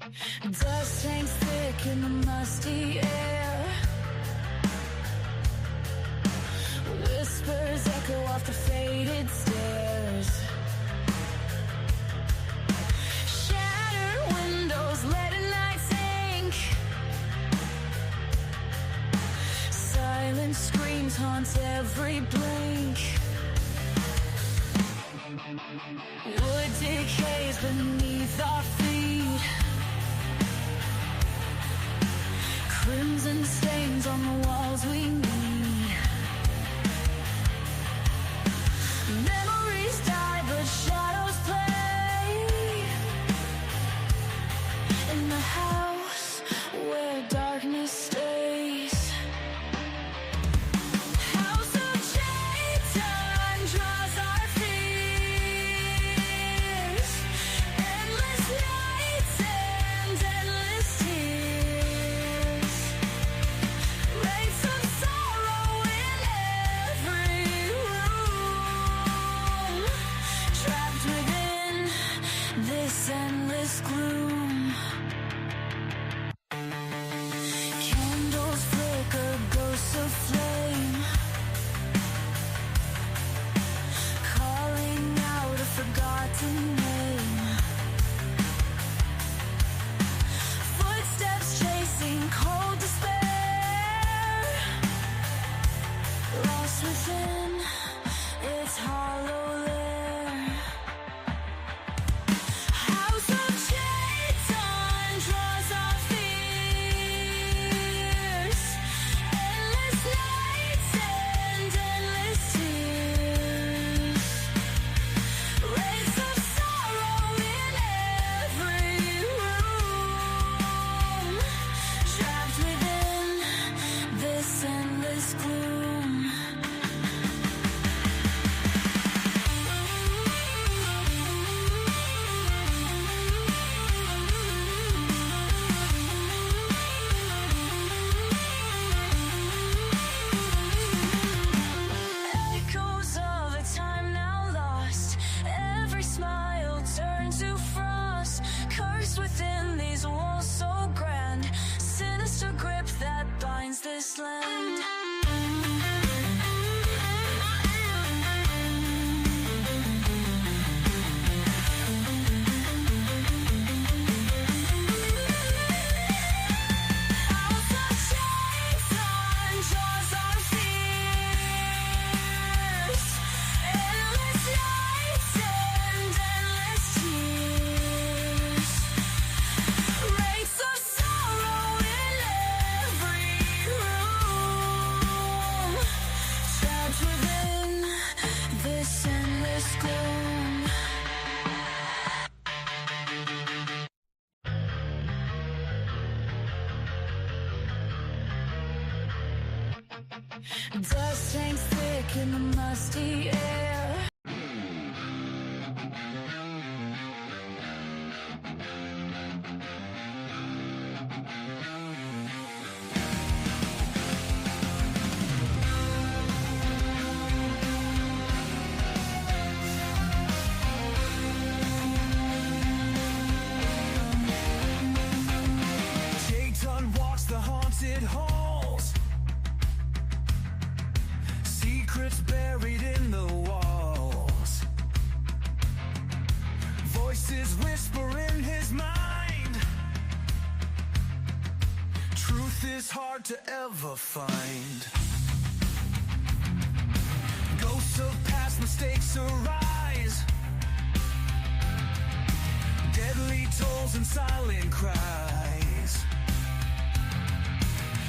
Dust hangs thick in the musty air. Whispers echo off the faded stairs. Shattered windows, leaded nights ink. Silent screams haunt every blink. Wood decays beneath our feet. Crimson stains on the walls we need. Memories die, but shadows play in the house where darkness stays. House of Chay, time draws our fears. Endless nights and endless tears. Rays of sorrow in every room. Trapped within this endless gloom. Candles flicker, ghosts of flame, calling out a forgotten name. Footsteps chasing cold despair. Lost within its hollow lair. House of Chay, time draws our fears. Endless nights and endless tears. Rays of sorrow in every room. Trapped within this endless gloom. Echoes of a time now lost. Every smile turned to frost. Cursed within these walls so grand. Sinister grip that binds this land. House of Chay, time draws our fears. Endless nights and endless tears. Rays of sorrow in every room. Trapped within this endless gloom. Dust hangs thick in the musty air. Jayton walks the haunted halls. Secrets buried in the walls. Voices whisper in his mind. Truth is hard to ever find. Ghosts of past mistakes arise. Deadly tolls and silent cries.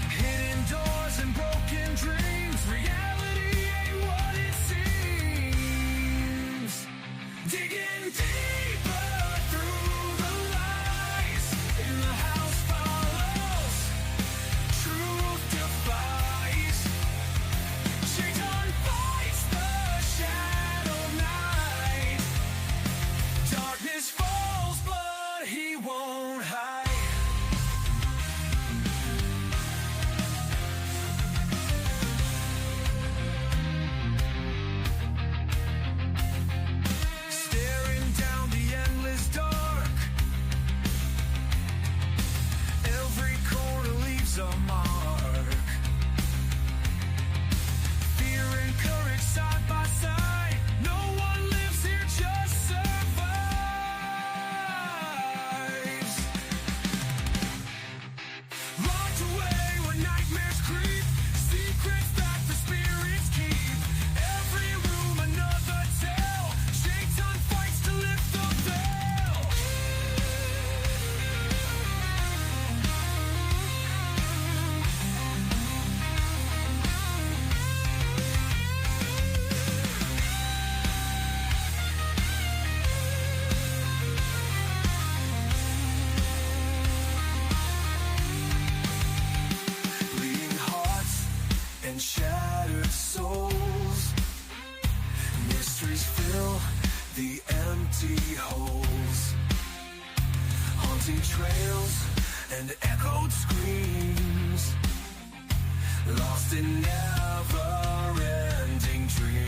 Hidden doors and broken dreams. Reality ain't what it seems. Digging deeper through the lies. In the house follows. Truth defies. Shaitan fights the shadow night. Darkness falls, but he won't hide. shattered souls. Mysteries fill the empty holes. Haunting trails and echoed screams. Lost in never-ending dreams.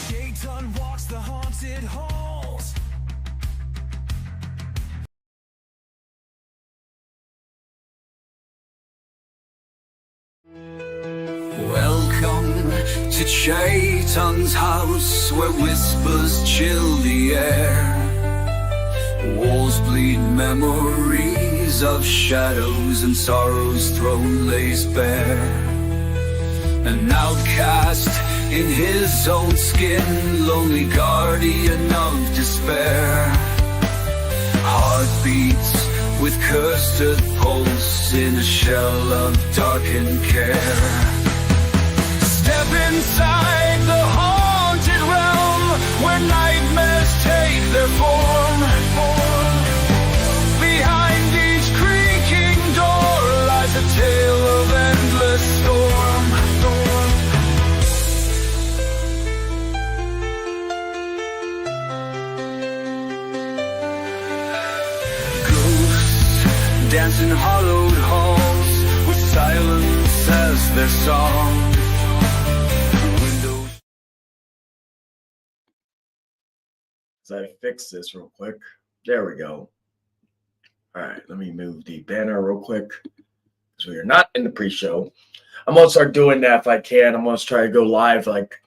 Chay walks the haunted halls. Welcome to Chay's house, where whispers chill the air. Walls bleed memories of shadows and sorrows thrown lays bare. An outcast in his own skin, lonely guardian of despair. Heartbeats with cursed pulse in a shell of darkened care. Step inside the haunted realm, where nightmares take their form. Behind each creaking door lies a tale of endless storm. Ghosts dance in hollowed halls, with silence as their song. So I fix this real quick. There we go. All right, let me move the banner real quick because we are not in the pre-show. I'm gonna start doing that if I can. I'm gonna try to go live like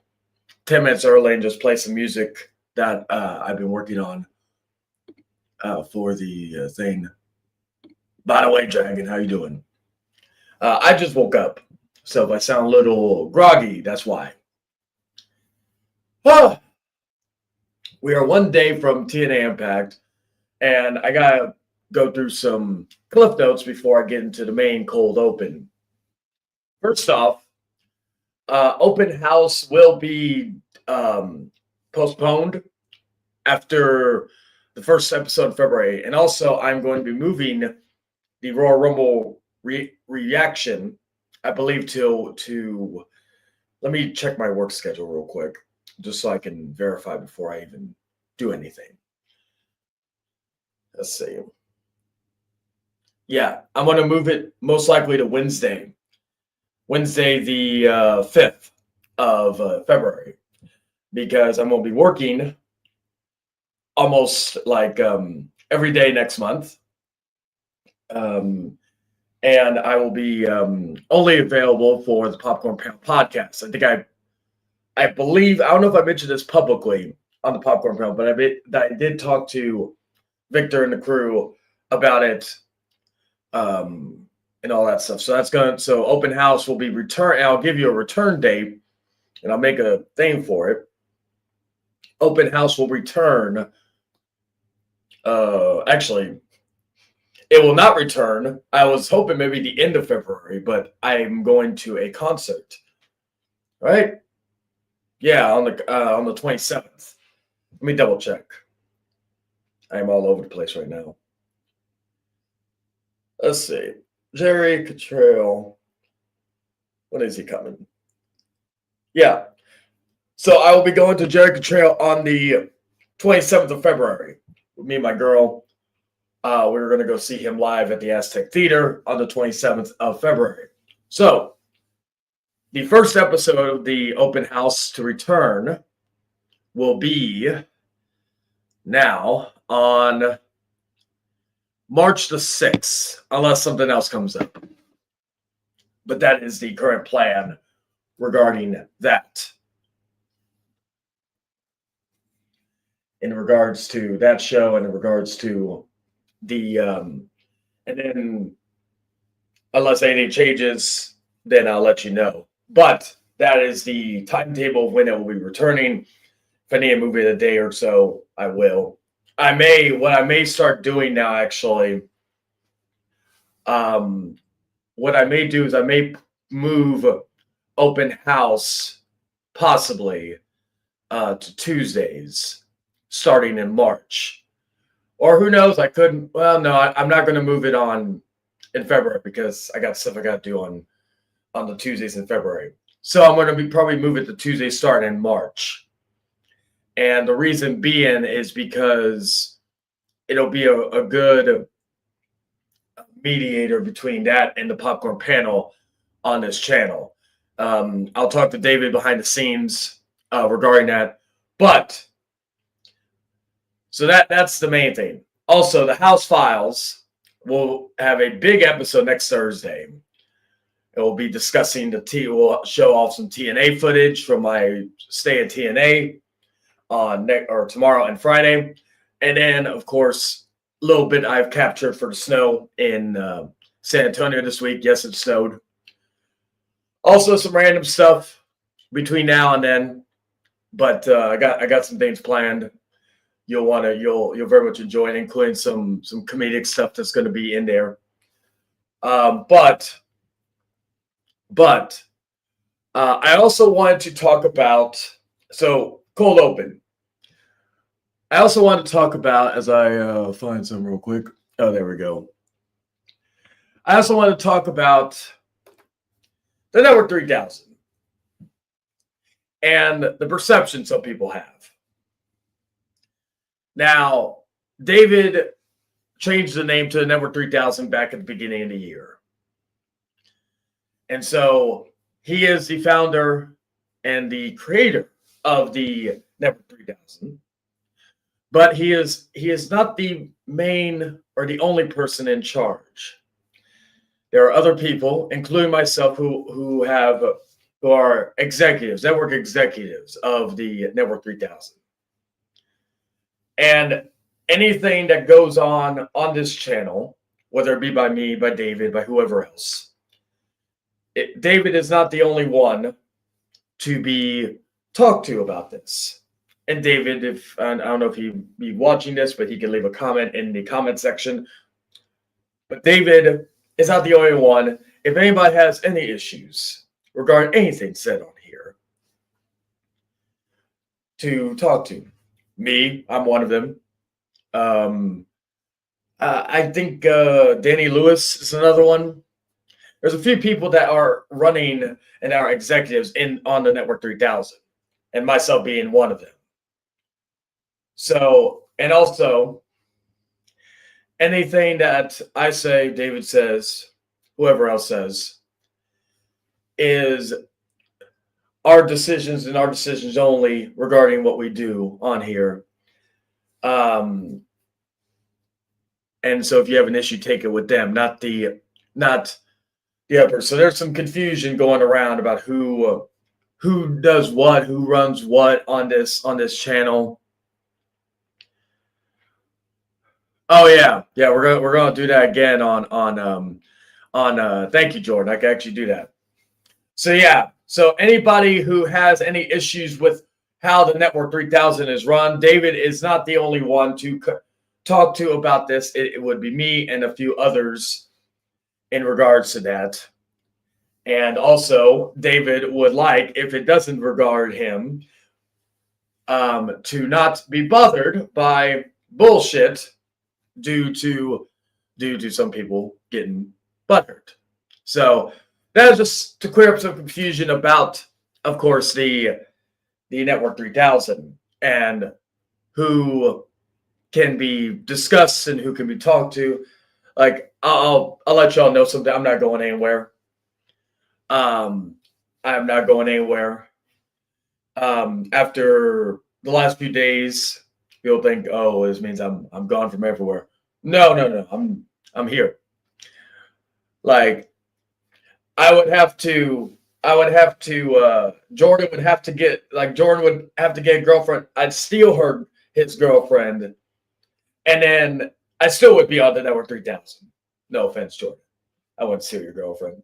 10 minutes early and just play some music that I've been working on for the thing. By the way, Dragon, how you doing? I just woke up, so if I sound a little groggy, that's why. Ah. We are one day from TNA Impact, and I gotta go through some cliff notes before I get into the main cold open. First off, open house will be postponed after the first episode in February, and also I'm going to be moving the Royal Rumble reaction, I believe, to let me check my work schedule real quick, just so I can verify before I even do anything. Let's see. Yeah, I'm going to move it most likely to Wednesday the 5th of February, because I'm going to be working almost like every day next month. And I will be only available for the Popcorn Panel podcast. I think I believe, I don't know if I mentioned this publicly on the Popcorn Panel, but I did talk to Victor and the crew about it and all that stuff. So open house will be return. I'll give you a return date, and I'll make a thing for it. Open house will return. Actually, it will not return. I was hoping maybe the end of February, but I'm going to a concert. Right? Yeah, on the 27th. Let me double check. I am all over the place right now. Let's see. Jerry Cottrell. When is he coming? Yeah. So I will be going to Jericho Trail on the 27th of February. With me and my girl. We're going to go see him live at the Aztec Theater on the 27th of February. So, the first episode of the open house to return will be now on March the 6th, unless something else comes up. But that is the current plan regarding that. In regards to that show and in regards to the and then unless anything changes, then I'll let you know. But that is the timetable of when it will be returning. If I need to move it a day or so, I will. What I may start doing now, actually, what I may do is I may move open house possibly to Tuesdays starting in March. Or who knows, I couldn't. Well, no, I'm not going to move it on in February because I got stuff I got to do on the Tuesdays in February. So I'm going to probably move it to Tuesday starting in March. And the reason being is because it'll be a good mediator between that and the popcorn panel on this channel. I'll talk to David behind the scenes regarding that. But so that's the main thing. Also, the House Files will have a big episode next Thursday. It will be discussing we'll show off some TNA footage from my stay at TNA on tomorrow and Friday. And then, of course, a little bit I've captured for the snow in San Antonio this week. Yes, it snowed. Also, some random stuff between now and then. But I got some things planned. You'll very much enjoy it, including some comedic stuff that's going to be in there. But I also wanted to talk about cold open. I also wanted to talk about, as I find some real quick. Oh, there we go. I also want to talk about the Network 3000 and the perception some people have. Now, David changed the name to the Network 3000 back at the beginning of the year. And so he is the founder and the creator of the Network 3000. But he is not the main or the only person in charge. There are other people, including myself, who are executives, network executives of the Network 3000. And anything that goes on this channel, whether it be by me, by David, by whoever else, David is not the only one to be talked to about this. And David, I don't know if he'd be watching this, but he can leave a comment in the comment section. But David is not the only one. If anybody has any issues regarding anything said on here, to talk to me, I'm one of them. I think Danny Lewis is another one. There's a few people that are running and are executives on the Network 3000, and myself being one of them. So, and also, anything that I say, David says, whoever else says, is our decisions and our decisions only regarding what we do on here. And so if you have an issue, take it with them, not the other. So there's some confusion going around about who does what, who runs what on this channel. Oh yeah, we're gonna do that again on thank you, Jordan. I can actually do that. So yeah, so anybody who has any issues with how the Network 3000 is run, David is not the only one to talk to about this. It would be me and a few others in regards to that. And also, David would like, if it doesn't regard him, to not be bothered by bullshit due to some people getting butthurt. So that is just to clear up some confusion about, of course, the Network 3000 and who can be discussed and who can be talked to. Like I'll let y'all know something. I'm not going anywhere. I'm not going anywhere. After the last few days, people think, oh, this means I'm gone from everywhere. No. I'm here. Like Jordan would have to get a girlfriend. I'd steal his girlfriend, and then I still would be on the Network 3000. No offense, Jordan. I wouldn't steal your girlfriend.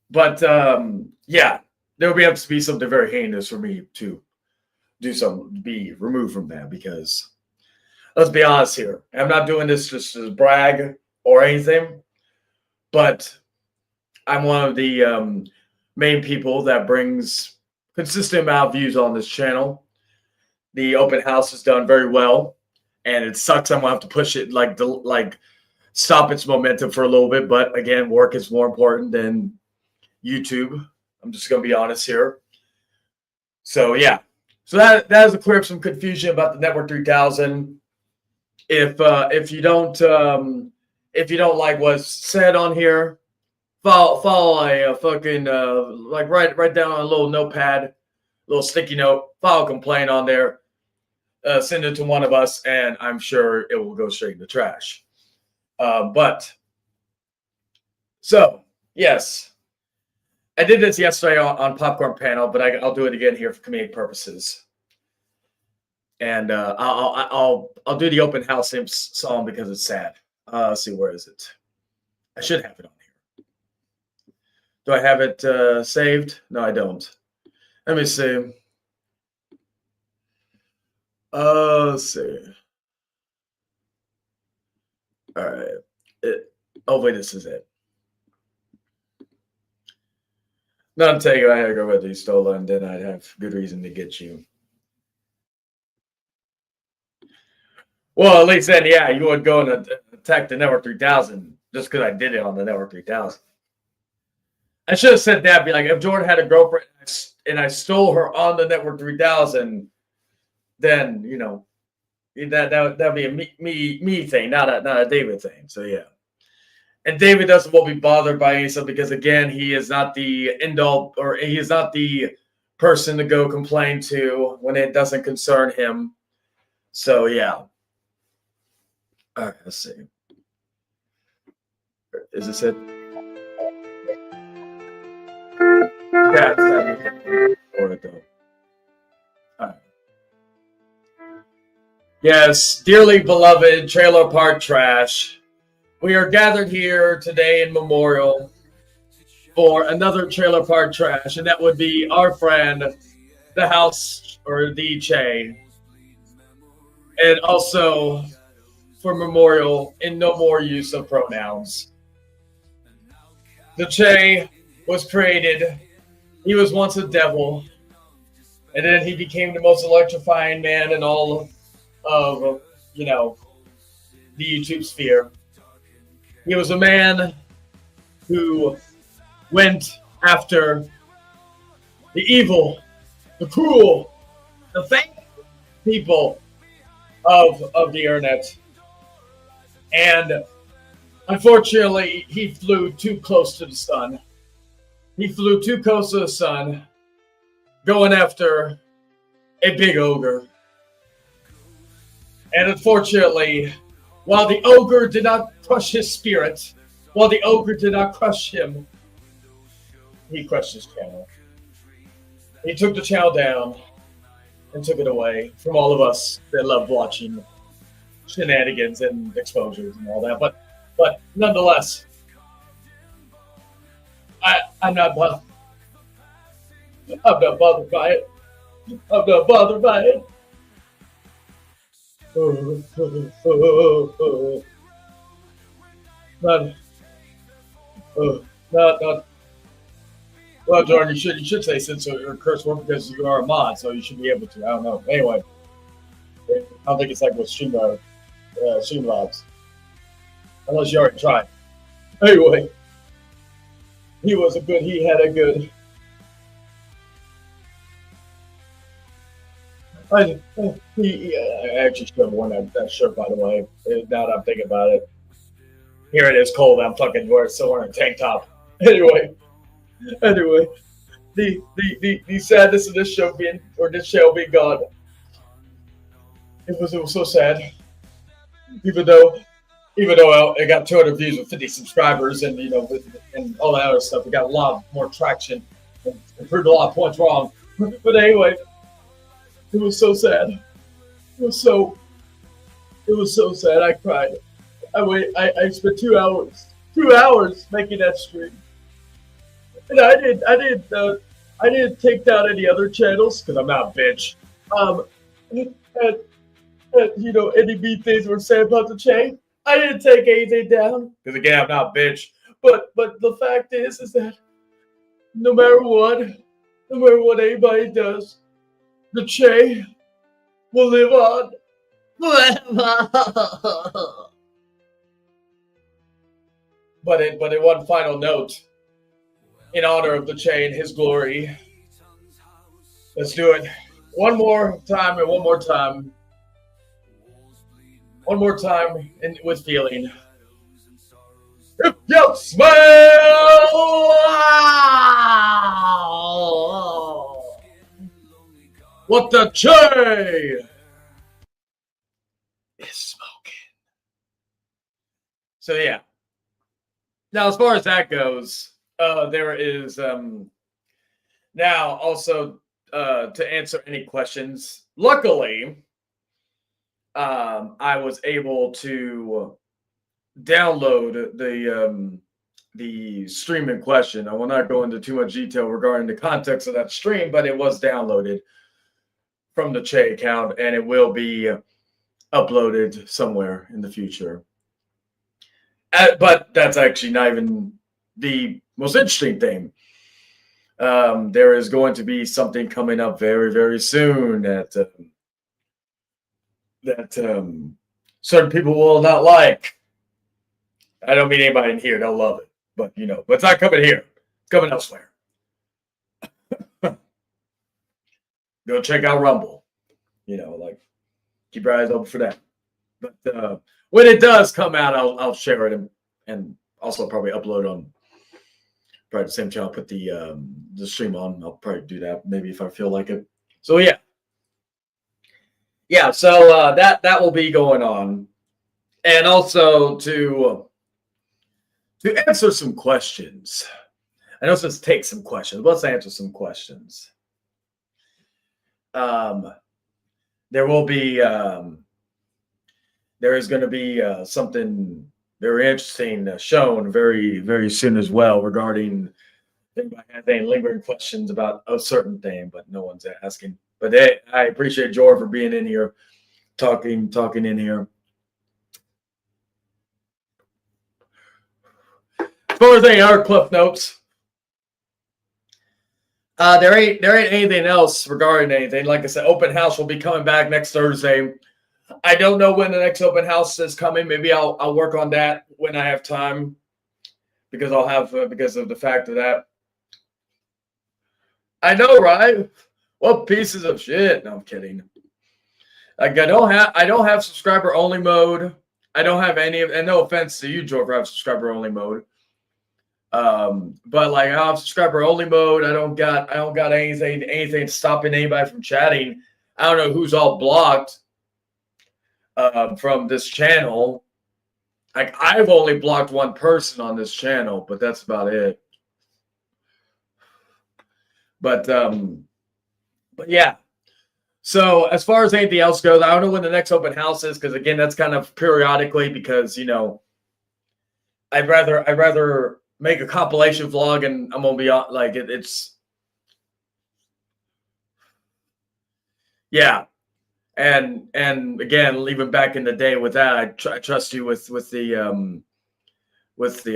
But yeah, there would have to be something very heinous for me to be removed from that, because let's be honest here. I'm not doing this just to brag or anything, but I'm one of the main people that brings consistent amount of views on this channel. The open house has done very well, and it sucks I'm gonna have to push it, stop its momentum for a little bit. But again, work is more important than YouTube. I'm just gonna be honest here. So yeah, so that is to clear up some confusion about the Network 3000. If you don't like what's said on here, follow a fucking write down on a little notepad, little sticky note, file a complaint on there, send it to one of us, and I'm sure it will go straight in the trash. So yes, I did this yesterday on Popcorn Panel, but I'll do it again here for comedic purposes. And I'll do the open house song because it's sad. Let's see, where is it? I should have it on here. Do I have it saved? No, I don't. Let me see. Let's see. All right. Hopefully this is it. Not until you I had to go with you stolen, and then I'd have good reason to get you. Well, at least then, yeah, you would go and attack the Network 3000 just because I did it on the Network 3000. I should have said that. Be like, if Jordan had a girlfriend and I stole her on the Network 3000, then that'd be a me thing, not a David thing. So yeah, and David won't be bothered by anything because again, he is not the end all, or he is not the person to go complain to when it doesn't concern him. So yeah. All right, let's see. Is this it? Yeah, it's though. All right. Yes, dearly beloved Trailer Park Trash, we are gathered here today in memorial for another Trailer Park Trash, and that would be our friend, the house, or the Chay, and also for memorial in no more use of pronouns. The Chay was created. He was once a devil, and then he became the most electrifying man in all of the YouTube sphere. He was a man who went after the evil, the cruel, the fake people of the internet. And unfortunately, he flew too close to the sun. He flew too close to the sun, going after a big ogre. And unfortunately, while the ogre did not crush his spirit, while the ogre did not crush him, he crushed his channel. He took the channel down and took it away from all of us that love watching shenanigans and exposures and all that. But nonetheless, I'm not bothered. I'm not bothered by it. I'm not bothered by it. Not. Well, Jordan, you should say censor or curse word because you are a mod, so you should be able to. I don't know. Anyway, I don't think it's like with Streamlabs, unless you already tried. Anyway, He had a good. I actually should have worn that shirt, by the way. Now that I'm thinking about it. Here it is, cold. I'm fucking still wearing a tank top. Anyway, the sadness of this show being gone. It was so sad. Even though it got 200 views with 50 subscribers and and all that other stuff, it got a lot more traction and proved a lot of points wrong. But anyway, it was so sad. It was so sad. I cried. I spent 2 hours making that stream, and I didn't take down any other channels because I'm not a bitch. And any mean things were said about the Chay. I didn't take anything down because again I'm not a bitch. But the fact is that no matter what anybody does, the Chay will live on. But in one final note, in honor of the Chay and his glory, let's do it one more time and one more time. One more time and with feeling. If you smell what the Chay is smoking. So yeah. Now, as far as that goes, there is now also to answer any questions. Luckily, I was able to download the stream in question. I will not go into too much detail regarding the context of that stream, but it was downloaded from the Chay account, and it will be uploaded somewhere in the future. But that's actually not even the most interesting thing. There is going to be something coming up very, very soon that certain people will not like. I don't mean anybody in here; they'll love it, but but it's not coming here. It's coming elsewhere. Go check out Rumble. Keep your eyes open for that. But when it does come out, I'll share it and also probably upload on probably the same channel. Put the stream on. I'll probably do that maybe if I feel like it. So yeah. So that will be going on, and also to answer some questions. I know this takes some questions. Let's answer some questions. There will be there is going to be something very interesting shown very, very soon as well regarding if anybody has any lingering questions about a certain thing, but no one's asking. But hey, I appreciate George for being in here, talking in here. As far as any other cliff notes, there ain't anything else regarding anything. Like I said, open house will be coming back next Thursday. I don't know when the next open house is coming. Maybe I'll work on that when I have time, because I'll have because of the fact of that. I know, right? What pieces of shit? No, I'm kidding. Like I don't have subscriber only mode. I don't have any of, and no offense to you, George, I have subscriber only mode. But like I have subscriber only mode. I don't got anything stopping anybody from chatting. I don't know who's all blocked from this channel. Like I've only blocked one person on this channel, but that's about it. But yeah. So as far as anything else goes, I don't know when the next open house is, because again, that's kind of periodically, because I'd rather make a compilation vlog, and I'm gonna be like it's yeah. And again, even back in the day with that, I trust you with the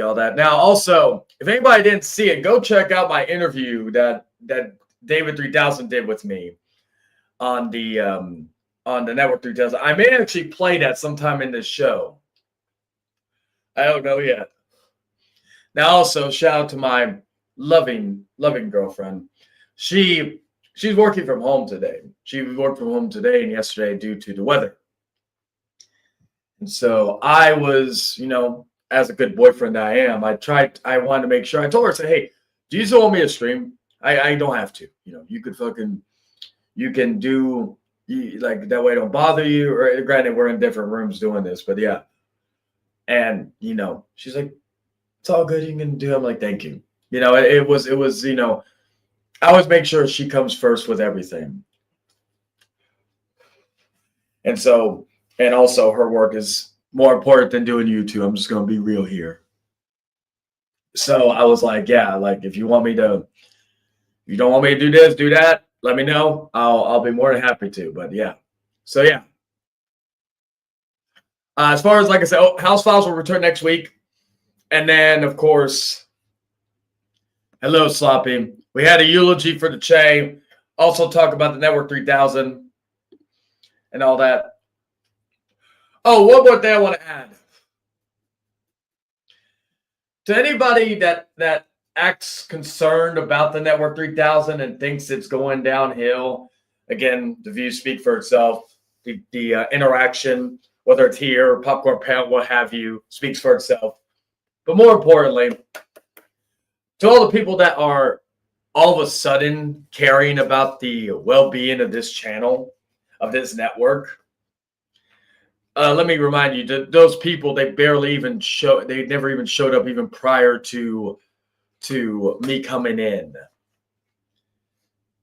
all that. Now, also, if anybody didn't see it, go check out my interview that David 3000 did with me on the Network 3000. I may actually play that sometime in this show. I don't know yet. Now, also shout out to my loving girlfriend. She's working from home today. She worked from home today and yesterday due to the weather. And so I was, as a good boyfriend I am, I wanted to make sure. I told her, I said, hey, do you still want me to stream? I don't have to. You can do, like, that way I don't bother you. Or granted, we're in different rooms doing this, but yeah. And, she's like, it's all good. You can do. I'm like, thank you. It was, I always make sure she comes first with everything. And so, and also her work is more important than doing YouTube. I'm just going to be real here. So I was like, yeah, like if you don't want me to do this, do that, let me know. I'll be more than happy to. But yeah. So yeah. As far as, like I said, House Files will return next week. And then, of course, hello, Sloppy. We had a eulogy for the Chay. Also talk about the Network 3000 and all that. Oh, one more thing I want to add. To anybody that acts concerned about the Network 3000 and thinks it's going downhill, again, the views speak for itself. The interaction, whether it's here, Popcorn Pound, what have you, speaks for itself. But more importantly, to all the people that are all of a sudden caring about the well-being of this channel, of this network, let me remind you that those people, they never even showed up even prior to me coming in.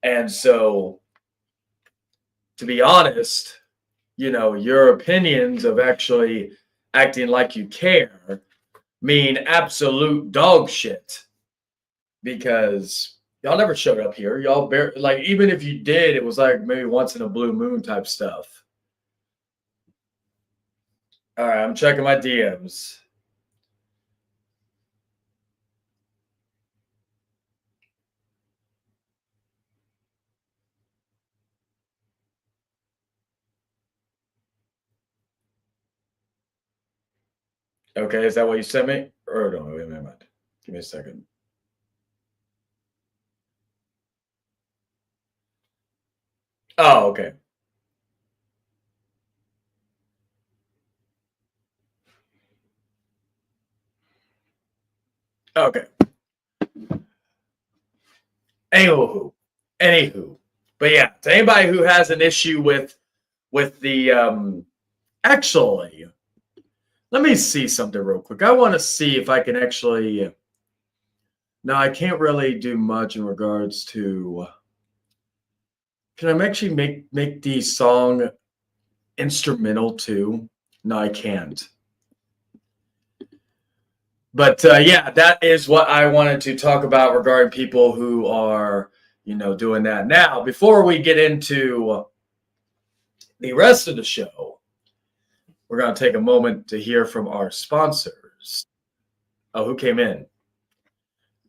And so, to be honest, your opinions of actually acting like you care mean absolute dog shit, because y'all never showed up here. Y'all like, even if you did, it was like maybe once in a blue moon type stuff. All right, I'm checking my DMs. Okay, is that what you sent me? Or no, wait a minute. Give me a second. Oh, okay. Okay. Anywho. But yeah, to anybody who has an issue with the actually, let me see something real quick. I want to see if I can actually. No, I can't really do much in regards to. Can I actually make the song instrumental too? No, I can't. But yeah, that is what I wanted to talk about regarding people who are, doing that. Now, before we get into the rest of the show, we're going to take a moment to hear from our sponsors. Oh, who came in?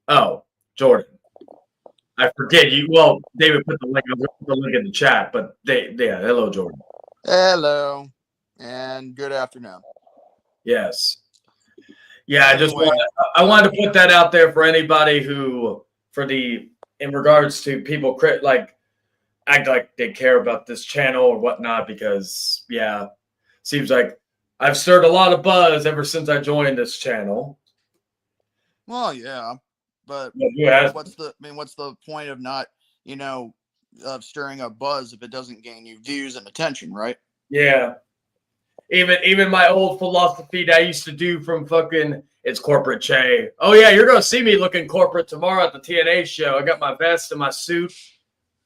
Oh, Jordan. I forget you. Well, David put the link in the chat, but hello, Jordan. Hello, and good afternoon. Yes. Yeah, I wanted to put that out there for anybody who, in regards to people act like they care about this channel or whatnot, because yeah, seems like I've stirred a lot of buzz ever since I joined this channel. Well, yeah, but what's the point of not, stirring up buzz if it doesn't gain you views and attention, right? Yeah. Even my old philosophy that I used to do from fucking it's corporate Chay. Oh yeah, you're gonna see me looking corporate tomorrow at the TNA show. I got my vest and my suit,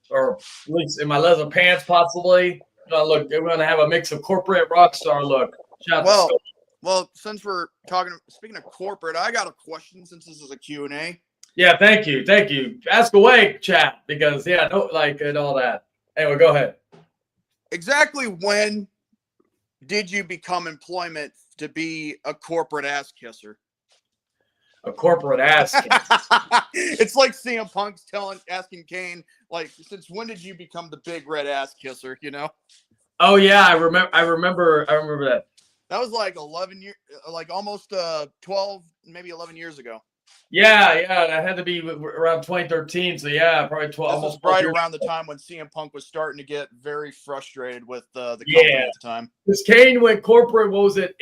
or at least in my leather pants, possibly. Look, we're gonna have a mix of corporate and rock star look. Well, since we're speaking of corporate, I got a question since this is a Q&A. Yeah, thank you. Ask away, chat, because and all that. Anyway, go ahead. Exactly when did you become employment to be a corporate ass kisser? A corporate ass kisser. It's like CM Punk's asking Kane, like, since when did you become the big red ass kisser? Oh yeah, I remember that. That was like 11 years, like almost 12, maybe 11 years ago. Yeah, that had to be around 2013. So yeah, probably 12. This was Almost 12 right years around the ago. time when CM Punk was starting to get very frustrated with the company Yeah, at the time. because Kane went corporate. What was it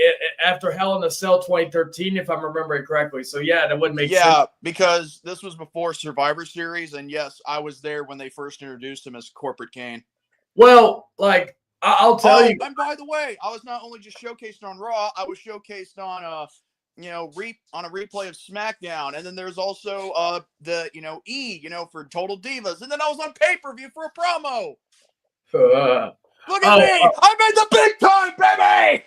after Hell in a Cell 2013, if I'm remembering correctly? So yeah, that wouldn't make sense. Yeah, because this was before Survivor Series, and yes, I was there when they first introduced him as Corporate Kane. Well, like I'll tell you. And by the way, I was not only just showcased on Raw, I was showcased on on a replay of SmackDown, and then there's also the for Total Divas, and then I was on pay-per-view for a promo. Look at me! I made the big time, baby!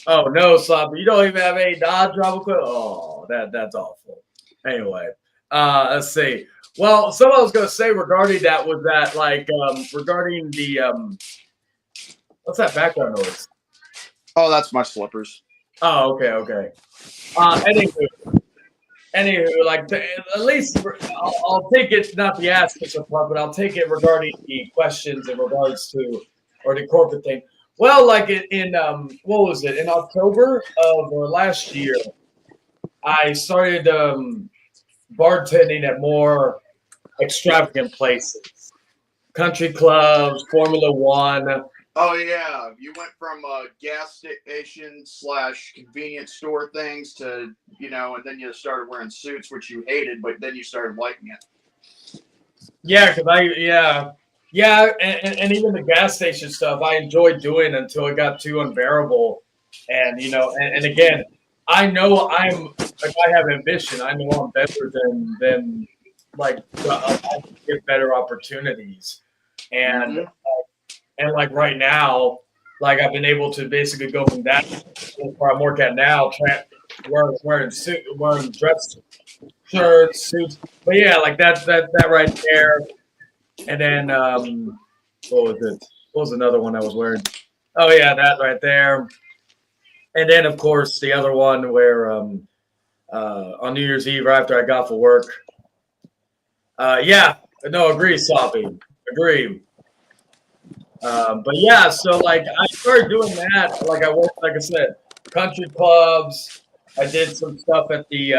Oh no, Sloppy, you don't even have any Dodge drama quit. Oh, that's awful. Anyway, let's see. Well, someone was gonna say regarding that was that like regarding the what's that background noise? Oh, that's my slippers. Oh, okay. Anywho, like at least I'll take it, not the ask part, but I'll take it regarding the questions in regards to or the corporate thing. Well, like in what was it in October of last year, I started bartending at more extravagant places, country clubs, Formula One. Oh yeah, you went from gas station / convenience store things to and then you started wearing suits, which you hated, but then you started liking it. Yeah, because and even the gas station stuff I enjoyed doing until it got too unbearable, and and again, I know I have ambition. I know I'm better than like I get better opportunities, and. And like right now, like I've been able to basically go from that where I'm working at now, wearing dress shirts, suits. But yeah, like that right there. And then what was it? What was another one I was wearing? Oh yeah, that right there. And then of course the other one where on New Year's Eve right after I got for work. Agree, Sophie. Agree. But yeah, so like I started doing that. Like I worked, like I said, country clubs. I did some stuff at the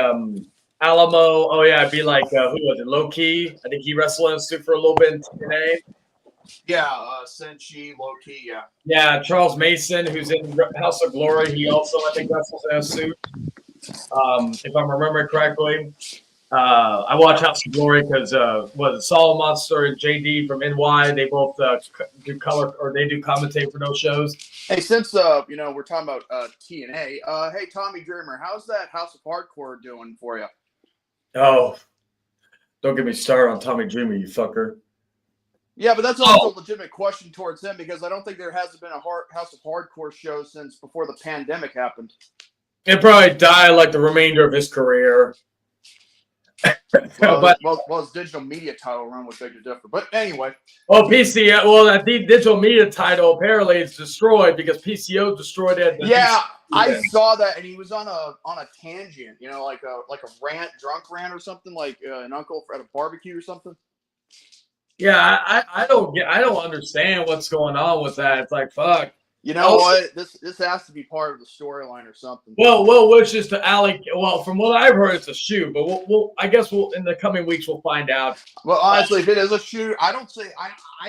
Alamo. Oh yeah, I'd be like, who was it? Low Key. I think he wrestled in a suit for a little bit in TNA. Yeah, Senshi, Low Key. Yeah. Yeah, Charles Mason, who's in House of Glory. He also, I think, wrestles in a suit. If I'm remembering correctly. I watch House of Glory because Solid Monster and JD from NY, they both do color or they do commentate for those shows. Hey, since we're talking about TNA, hey Tommy Dreamer, how's that House of Hardcore doing for you? Oh, don't get me started on Tommy Dreamer, you fucker. Yeah, but that's also a legitimate question towards him because I don't think there hasn't been a House of Hardcore show since before the pandemic happened. It probably died like the remainder of his career. Well, his digital media title run was big to differ. But anyway. PCO. Well, I think digital media title apparently is destroyed because PCO destroyed it. Yeah, I saw that, and he was on a tangent. Like a drunk rant or something, like an uncle at a barbecue or something. Yeah, I don't understand what's going on with that. It's like fuck. You know what? This has to be part of the storyline or something. Well, which is to alley. Well, from what I've heard, it's a shoot, but I guess in the coming weeks we'll find out. Well, honestly, if it is a shoot, I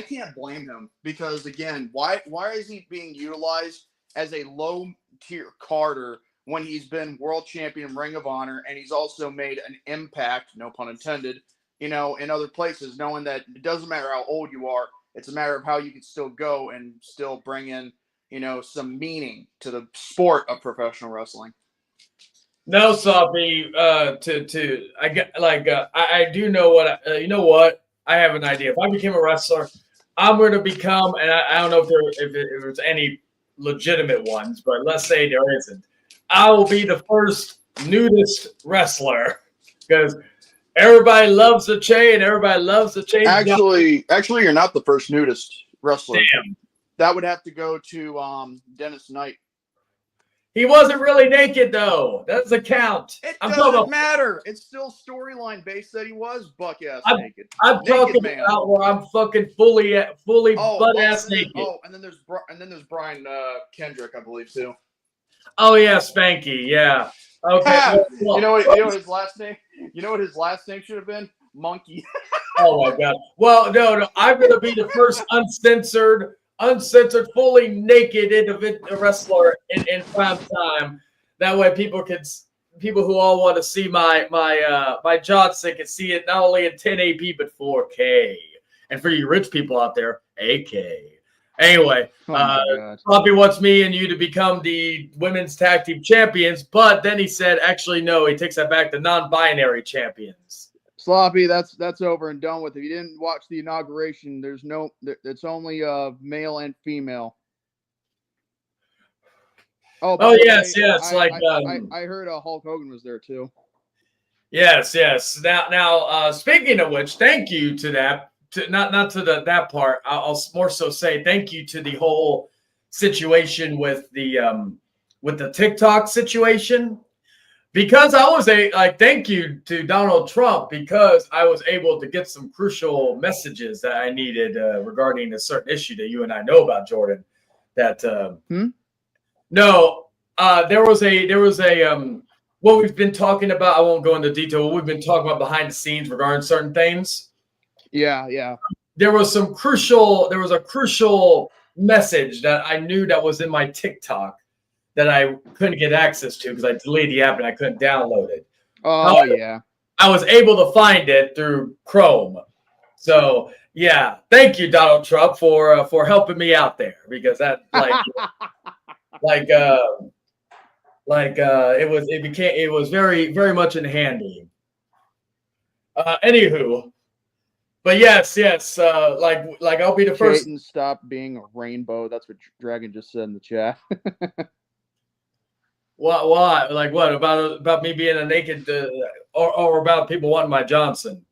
can't blame him because again, why is he being utilized as a low tier Carter when he's been world champion in Ring of Honor and he's also made an impact, no pun intended, in other places, knowing that it doesn't matter how old you are, it's a matter of how you can still go and still bring in some meaning to the sport of professional wrestling. No, Sophie. I do know what. You know what? I have an idea. If I became a wrestler, I'm going to become, and I don't know if there's any legitimate ones, but let's say there isn't. I will be the first nudist wrestler because everybody loves the Chay and everybody loves the Chay. Actually, you're not the first nudist wrestler. Damn. That would have to go to Dennis Knight. He wasn't really naked though. That doesn't count. It doesn't matter. It's still storyline based that he was buck ass naked. I'm talking about where I'm fucking fully butt ass naked. Oh, and then there's Brian Kendrick, I believe too. Oh yeah, Spanky. Yeah. Okay. Well, You know what his last name? You know what his last name should have been? Monkey. oh my God. Well, no. I'm gonna be the first uncensored, fully naked individual wrestler in prime time. That way, people who all want to see my Johnson can see it not only in 1080p but 4K. And for you rich people out there, AK. Anyway, Oh my God. Sloppy wants me and you to become the women's tag team champions, but then he said, actually, no, he takes that back to non-binary champions. Sloppy, that's over and done with. If you didn't watch the inauguration, it's only male and female. Oh yes, way, yes. I heard Hulk Hogan was there too. Yes. Now, speaking of which, thank you to that. Not to that part. I'll more so say thank you to the whole situation with the TikTok situation, because I was thank you to Donald Trump, because I was able to get some crucial messages that I needed regarding a certain issue that you and I know about, Jordan. That no, there was a what we've been talking about. I won't go into detail. What we've been talking about behind the scenes regarding certain things. Yeah. There was a crucial message that I knew that was in my TikTok that I couldn't get access to because I deleted the app and I couldn't download it. Oh, yeah. I was able to find it through Chrome. So yeah, thank you, Donald Trump, for helping me out there, because that it was very, very much in handy. Anywho. But yes, like I'll be the first. Chayton, stop being a rainbow. That's what Dragon just said in the chat. What? Like what about me being a naked, or about people wanting my Johnson?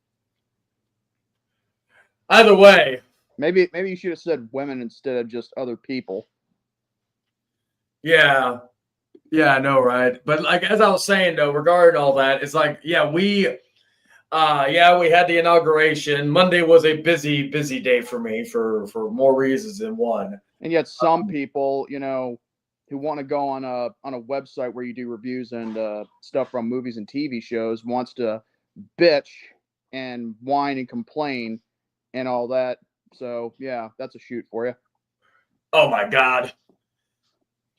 Either way. Maybe you should have said women instead of just other people. Yeah, I know, right? But like as I was saying though, regarding all that, it's like we had the inauguration. Monday was a busy day for me for more reasons than one. And yet some people, who want to go on a website where you do reviews and stuff from movies and TV shows, wants to bitch and whine and complain and all that. So yeah, that's a shoot for you. Oh my God.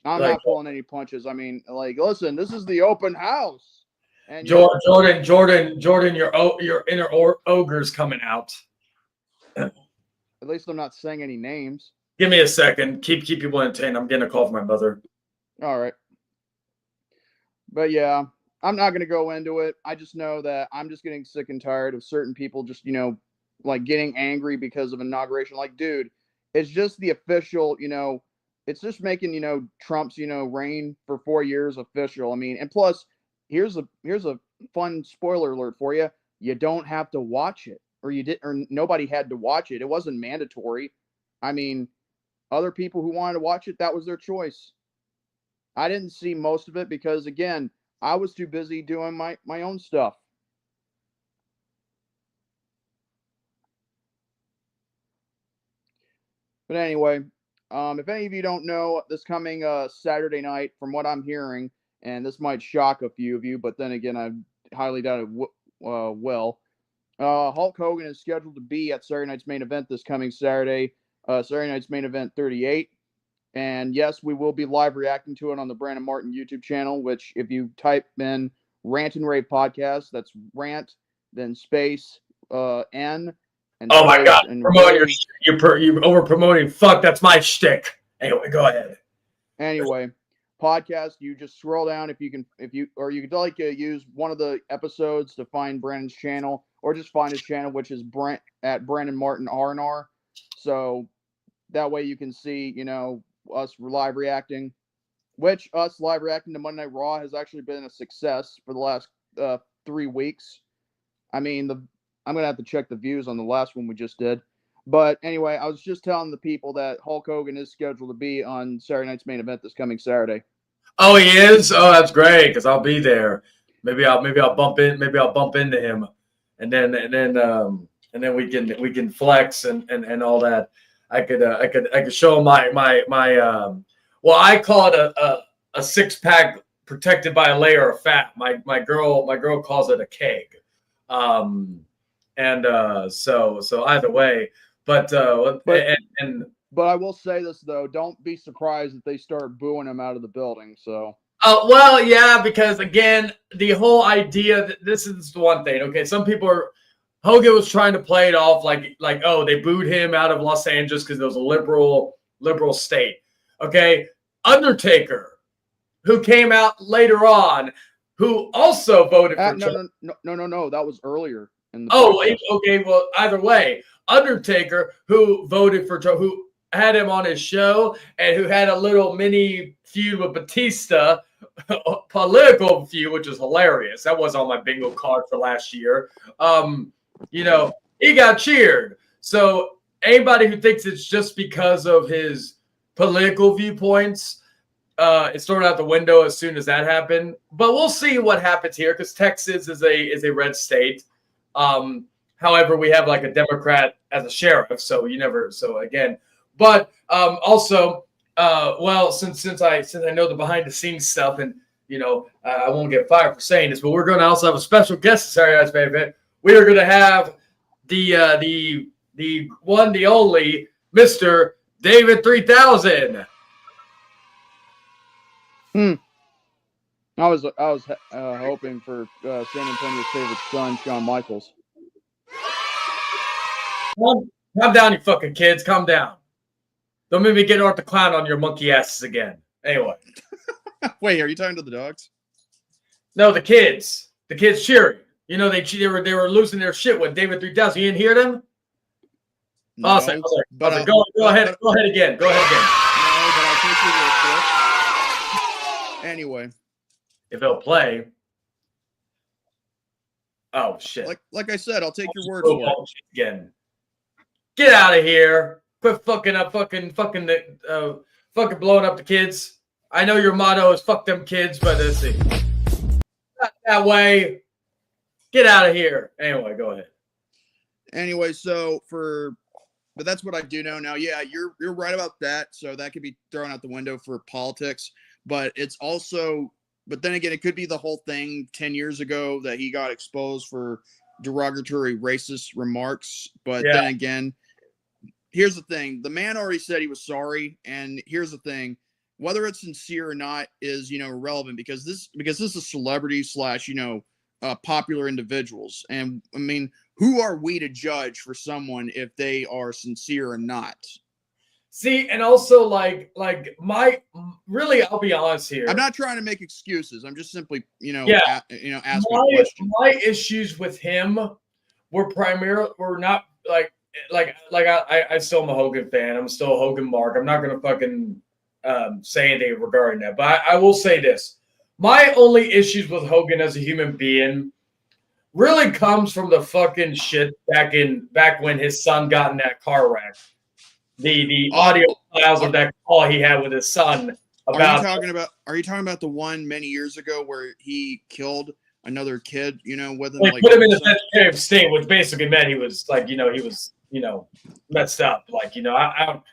I'm not pulling any punches. I mean, listen, this is the open house. And Jordan, your inner ogre's coming out. At least I'm not saying any names. Give me a second. Keep people entertained. I'm getting a call from my mother. All right. But yeah, I'm not going to go into it. I just know that I'm just getting sick and tired of certain people just, getting angry because of inauguration. Like, dude, it's just the official, it's just making, Trump's, reign for 4 years official. I mean, and plus, here's a fun spoiler alert for you. You don't have to watch it, or nobody had to watch it. It wasn't mandatory. I mean, other people who wanted to watch it, that was their choice. I didn't see most of it because, again, I was too busy doing my own stuff. But anyway, if any of you don't know, this coming Saturday night, from what I'm hearing, and this might shock a few of you, but then again, I highly doubt it will. Hulk Hogan is scheduled to be at Saturday Night's Main Event this coming Saturday. Saturday Night's Main Event 38. And yes, we will be live reacting to it on the Brandon Martin YouTube channel, which if you type in Rant and Rave Podcast, that's rant, then space, N. And oh my God, you're over promoting. Fuck, that's my shtick. Anyway, go ahead. Anyway, podcast, you just scroll down you could use one of the episodes to find Brandon's channel, or just find his channel, which is at Brandon Martin R&R. So that way you can see, us live reacting, which us live reacting to Monday Night Raw has actually been a success for the last 3 weeks. I mean, I'm going to have to check the views on the last one we just did. But anyway, I was just telling the people that Hulk Hogan is scheduled to be on Saturday Night's Main Event this coming Saturday. Oh, he is? Oh, that's great, because I'll be there. Maybe I'll bump into him, and then we can flex and all that. I could show him my well, I call it a 6-pack protected by a layer of fat. My girl calls it a keg. So either way, but I will say this though, don't be surprised if they start booing him out of the building. So well, yeah, because again, the whole idea that this is the one thing. Okay, some people are. Hogan was trying to play it off like oh, they booed him out of Los Angeles because it was a liberal state. Okay, Undertaker, who came out later on, who also voted for no, that was earlier in the process. Okay, well, either way, Undertaker, who voted for who had him on his show and who had a little mini feud with Batista, a political feud, which is hilarious. That was on my bingo card for last year. He got cheered. So anybody who thinks it's just because of his political viewpoints, it's thrown out the window as soon as that happened. But we'll see what happens here because Texas is a red state. However, we have like a Democrat as a sheriff, so you never. So again, but also, well, since I know the behind the scenes stuff, and I won't get fired for saying this, but we're going to also have a special guest. Sorry, guys, baby. We are going to have the one, the only Mr. David 3000. I was hoping for San Antonio's favorite son, Shawn Michaels. Calm down, you fucking kids. Calm down. Don't make me get Art the Clown on your monkey asses again. Anyway. Wait, are you talking to the dogs? No, the kids. The kids cheering. They were losing their shit with David 3000. You didn't hear them? No, awesome. Go ahead again. Go ahead again. No, but I'll take you real quick. Anyway. If it'll play. Oh shit. Like I said, I'll take your word for it. Again. Get out of here. Quit fucking blowing up the kids. I know your motto is fuck them kids, but let's see. Not that way. Get out of here. Anyway, go ahead. Anyway, but that's what I do know now. Yeah, you're right about that. So that could be thrown out the window for politics, but it's also, but then again, it could be the whole thing 10 years ago that he got exposed for derogatory racist remarks. But then again, here's the thing. The man already said he was sorry. And here's the thing, whether it's sincere or not is, irrelevant because this is celebrity / popular individuals. And I mean, who are we to judge for someone if they are sincere or not? See, and also like I'll be honest here. I'm not trying to make excuses. I'm just simply, asking a question. My issues with him were not I still am a Hogan fan. I'm still a Hogan mark. I'm not gonna fucking say anything regarding that. But I will say this. My only issues with Hogan as a human being really comes from the fucking shit back when his son got in that car wreck. The audio files of that call he had with his son about. Are you talking about the one many years ago where he killed another kid? With him, put him in a vegetative state, which basically meant he was messed up. I don't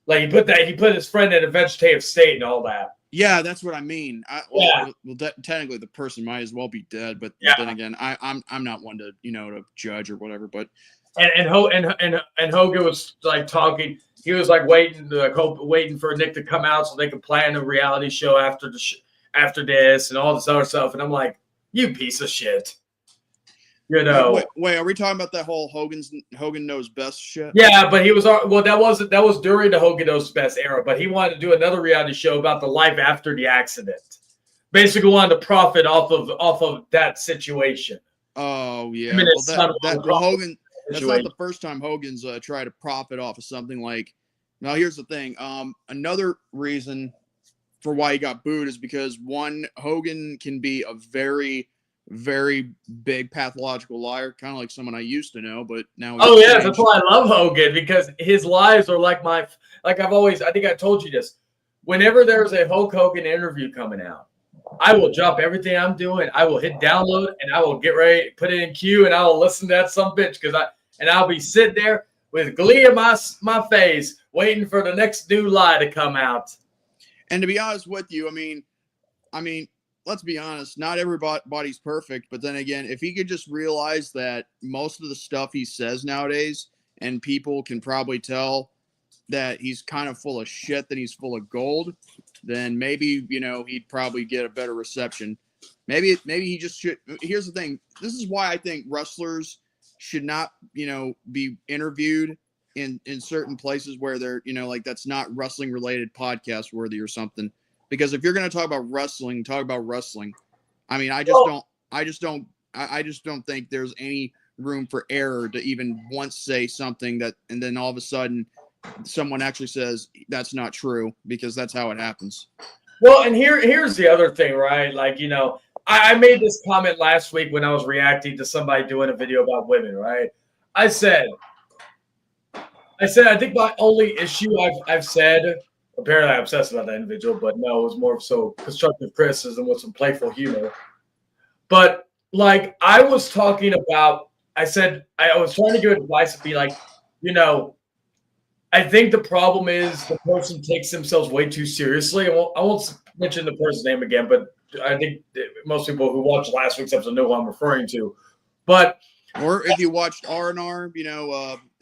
he put his friend in a vegetative state and all that. Yeah, that's what I mean. Technically, the person might as well be dead, but then again, I'm not one to to judge or whatever. But and Hogan was like talking. He was like waiting for Nick to come out so they could plan a reality show after this and all this other stuff. And I'm like, you piece of shit. Wait, are we talking about that whole Hogan knows best shit? Yeah, but he was that was during the Hogan knows best era. But he wanted to do another reality show about the life after the accident. Basically, wanted to profit off of that situation. Oh yeah, Hogan. That's not the first time Hogan's tried to profit off of something like. Now here's the thing. Another reason for why he got booed is because one, Hogan can be a very, very big pathological liar, kind of like someone I used to know, but now. Oh yeah, that's why I love Hogan, because his lies are like I think I told you this. Whenever there's a Hulk Hogan interview coming out, I will drop everything I'm doing. I will hit download and I will get ready, put it in queue, and I will listen to that some bitch I'll be sitting there with glee in my face, waiting for the next new lie to come out. And to be honest with you, I mean, let's be honest, not everybody's perfect. But then again, if he could just realize that most of the stuff he says nowadays, and people can probably tell that he's kind of full of shit, that he's full of gold, then maybe, he'd probably get a better reception. Maybe he just should. Here's the thing. This is why I think wrestlers should not, be interviewed in certain places where they're, like that's not wrestling related podcast worthy or something. Because if you're going to talk about wrestling, talk about wrestling. I mean, I just don't think there's any room for error to even once say something that, and then all of a sudden someone actually says that's not true, because that's how it happens. Well, and here's the other thing, right? Like, I made this comment last week when I was reacting to somebody doing a video about women, right? I said, I think my only issue I've said, apparently I'm obsessed about that individual, but no, it was more so constructive criticism with some playful humor. But like I was talking about, I said, I was trying to give advice to be like, I think the problem is the person takes themselves way too seriously. I won't mention the person's name again, but I think most people who watched last week's episode know who I'm referring to. But or if you watched R&R,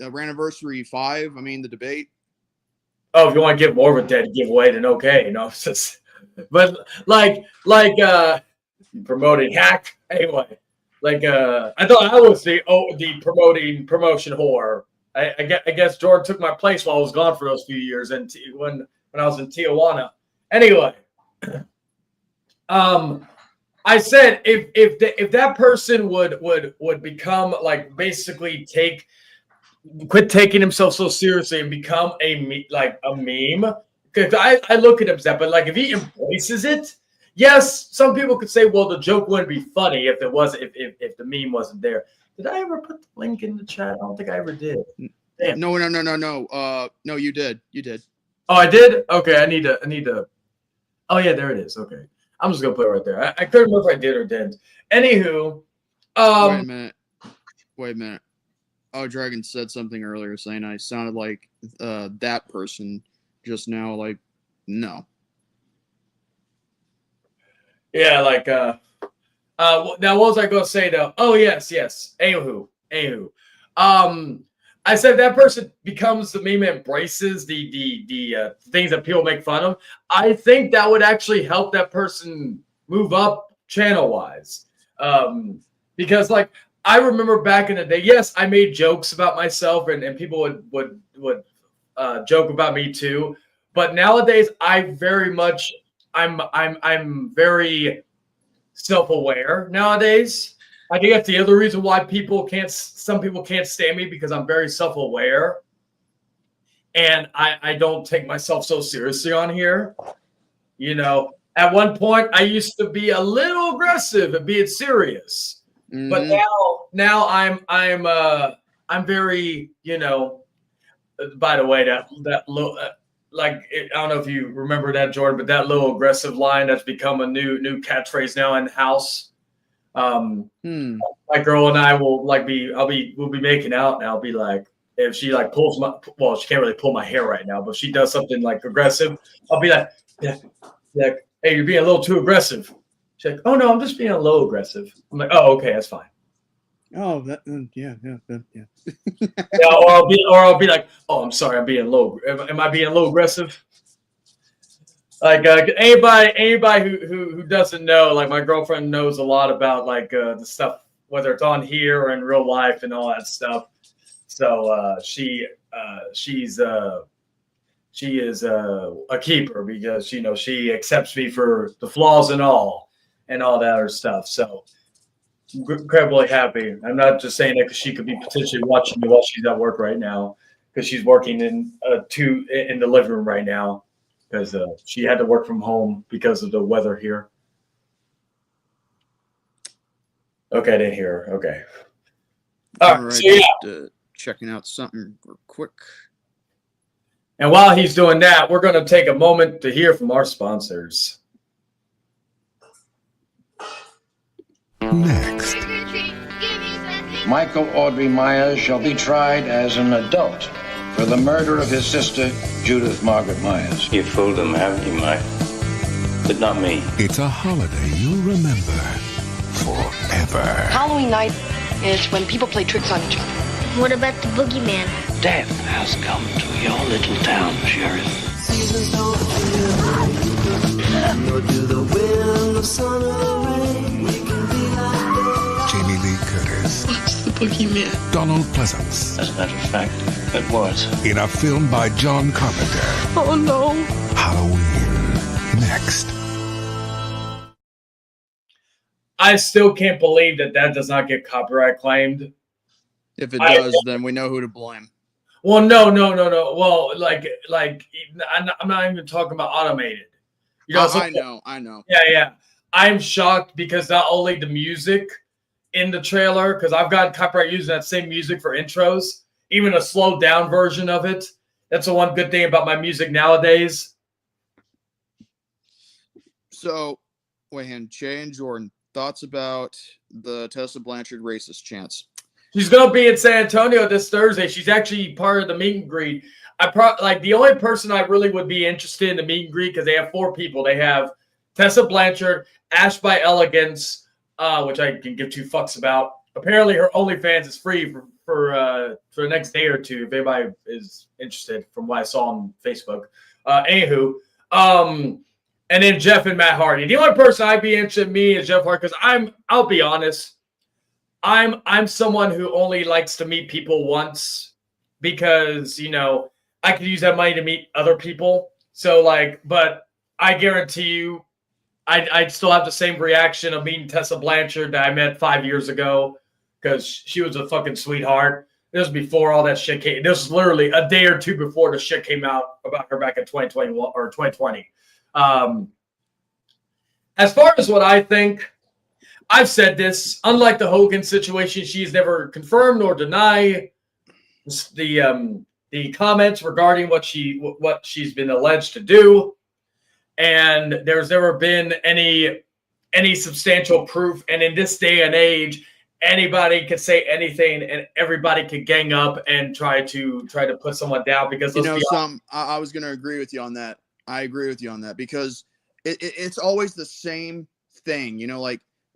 Anniversary 5, the debate. Oh, if you want to give more of a dead giveaway, then okay, it's just, but like promoting hack anyway. Like I thought I was the promotion whore. I guess Jordan took my place while I was gone for those few years, and when I was in Tijuana. Anyway, I said if that person would become like basically quit taking himself so seriously and become a meme. Because I look at him as that, but like if he embraces it, yes, some people could say, well, the joke wouldn't be funny if the meme wasn't there. Did I ever put the link in the chat? I don't think I ever did. Damn. No. No, you did. You did. Oh, I did? Okay, I need to. Oh yeah, there it is. Okay, I'm just gonna put it right there. I couldn't remember if I did or didn't. Anywho, Wait a minute. Oh, Dragon said something earlier saying I sounded like that person just now. Like, no. Yeah, like now what was I gonna say though? Oh yes. Anywho. I said that person becomes the meme, embraces the things that people make fun of. I think that would actually help that person move up channel wise, because like I remember back in the day, yes, I made jokes about myself, and people would joke about me too. But nowadays, I'm very self-aware nowadays. I think that's the other reason why some people can't stand me, because I'm very self-aware. And I don't take myself so seriously on here. At one point I used to be a little aggressive and being serious. Mm-hmm. But now I'm very, by the way, that little, I don't know if you remember that, Jordan, but that little aggressive line that's become a new catchphrase now in the house. My girl and I will we'll be making out, and I'll be like, if she like pulls she can't really pull my hair right now, but if she does something like aggressive, I'll be like, yeah, hey, you're being a little too aggressive. She's like, oh no, I'm just being a little aggressive. I'm like, oh, okay, that's fine. Oh, yeah. Yeah, or I'll be like, oh, I'm sorry, I'm being low. Am I being a little aggressive? Like anybody who doesn't know, like my girlfriend knows a lot about like the stuff, whether it's on here or in real life and all that stuff. So she is a keeper, because she accepts me for the flaws and all that other stuff. So incredibly happy. I'm not just saying that because she could be potentially watching me while she's at work right now, because she's working in the living room right now, because she had to work from home because of the weather here. Okay, I didn't hear her. Okay. All right. So, yeah. Checking out something real quick. And while he's doing that, we're going to take a moment to hear from our sponsors. Next. Michael Audrey Myers shall be tried as an adult for the murder of his sister, Judith Margaret Myers. You fooled him, haven't you, Mike? but not me. It's a holiday you'll remember forever. Halloween night is when people play tricks on each other. What about the boogeyman? Death has come to your little town, Sheriff. Seasons don't appear, nor do the wind, the sun, or the rain. We can be like Jamie Lee Curtis. What's the boogeyman? Donald Pleasance. As a matter of fact, it was. In a film by John Carpenter. Oh no. Halloween. Next. I still can't believe that does not get copyright claimed. If it does, then we know who to blame. Well, no. Well, I'm not even talking about automated. You know, I know. Yeah. I'm shocked because not only the music in the trailer, because I've got copyright using that same music for intros, even a slowed down version of it. That's the one good thing about my music nowadays. So, Chay and Jordan, thoughts about the Tessa Blanchard racist chants? She's gonna be in San Antonio this Thursday. She's actually part of the meet and greet. The only person I really would be interested in the meet and greet, because they have 4 people. They have Tessa Blanchard, Ash by Elegance, which I can give 2 fucks about. Apparently, her OnlyFans is free for the next day or 2 if anybody is interested. From what I saw on Facebook. Anywho, and then Jeff and Matt Hardy. The only person I'd be interested in me is Jeff Hardy, because I'll be honest. I'm someone who only likes to meet people once because, I could use that money to meet other people. So but I guarantee you, I'd still have the same reaction of meeting Tessa Blanchard that I met 5 years ago, because she was a fucking sweetheart. This was before all that shit came. This was literally a day or 2 before the shit came out about her back in 2021 or 2020. As far as what I think, I've said this. Unlike the Hogan situation, she's never confirmed nor denied the comments regarding what she's been alleged to do, and there's never been any substantial proof. And in this day and age, anybody can say anything, and everybody can gang up and try to put someone down. Because I was going to agree with you on that. I agree with you on that, because it's always the same thing.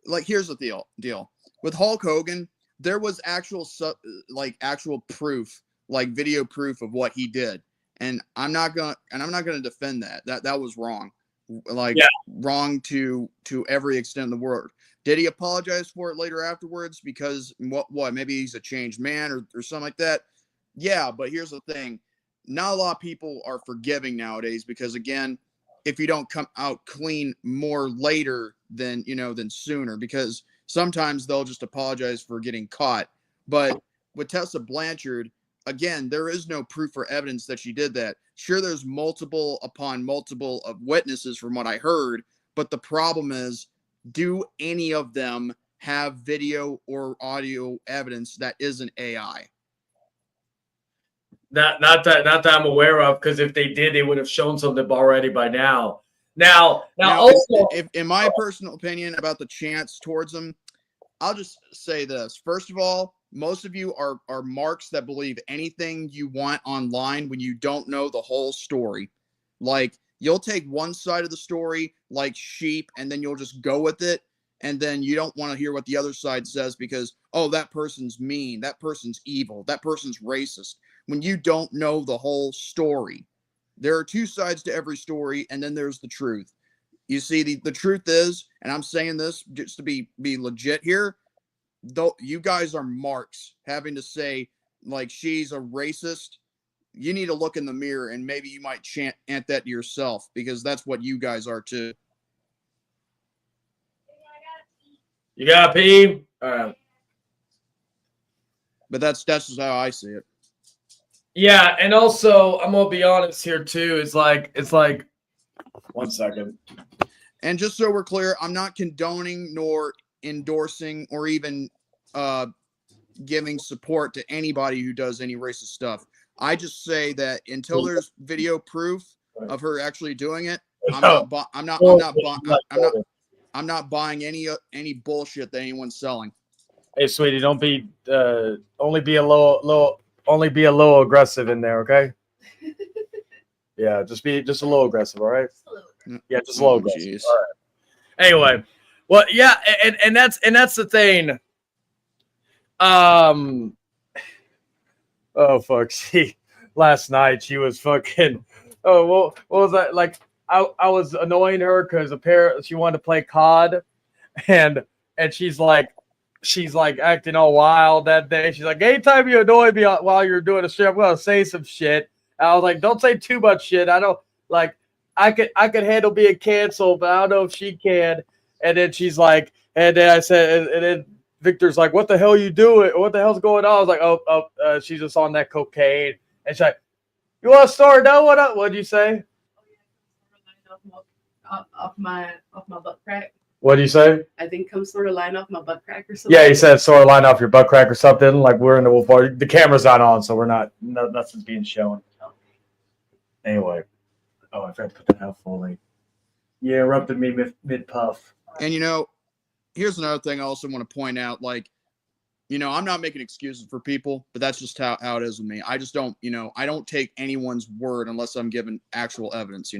Like here's the deal with Hulk Hogan. There was actual proof, like video proof of what he did, and I'm not gonna defend that. That was wrong, wrong to every extent of the word. Did he apologize for it later afterwards? Because what maybe he's a changed man or something like that. Yeah, but here's the thing: not a lot of people are forgiving nowadays, because again, if you don't come out clean more later than sooner, because sometimes they'll just apologize for getting caught. But with Tessa Blanchard, again, there is no proof or evidence that she did that. Sure, there's multiple upon multiple of witnesses from what I heard, but the problem is, do any of them have video or audio evidence that isn't AI? Not that I'm aware of, because if they did, they would have shown something already by now. Now also, if in my personal opinion about the chants towards them, I'll just say this. First of all, most of you are marks that believe anything you want online when you don't know the whole story. Like, you'll take one side of the story like sheep, and then you'll just go with it, and then you don't want to hear what the other side says because, oh, that person's mean, that person's evil, that person's racist, when you don't know the whole story. There are 2 sides to every story, and then there's the truth. You see, the truth is, and I'm saying this just to be legit here, though you guys are marks having to say, like, she's a racist. You need to look in the mirror, and maybe you might chant that to yourself, because that's what you guys are too. You got pee? All right. But that's just how I see it. Yeah, and also I'm gonna be honest here too. It's like 1 second. And just so we're clear, I'm not condoning nor endorsing or even giving support to anybody who does any racist stuff. I just say that until there's video proof of her actually doing it, I'm not buying any bullshit that anyone's selling. Hey, sweetie, don't be only be a little aggressive in there, okay? Yeah, just a little aggressive, all right? Yeah, just Oh, logos. jeez. All right. Anyway, well, yeah, and that's the thing. Oh fuck, she last night she was fucking. Oh, what was that like? I was annoying her because she wanted to play COD, and she's like acting all wild that day. She's like, anytime you annoy me while you're doing a stream, I'm gonna say some shit. And I was like, don't say too much shit. I don't like. I could handle being canceled, but I don't know if she can. And then she's like, and then I said, and then Victor's like, what the hell you doing? What the hell's going on? I was like, she's just on that cocaine. And she's like, you want to start? No, what'd you say? Off my butt crack. What do you say? I think come sort of line off my butt crack or something. Yeah, he said sort of line off your butt crack or something. Like we're in the wolf bar. The camera's not on, so we're not. Nothing's being shown. Anyway, I forgot to put that out fully. You interrupted me mid puff. And here's another thing I also want to point out. Like, I'm not making excuses for people, but that's just how it is with me. I just don't, I don't take anyone's word unless I'm given actual evidence.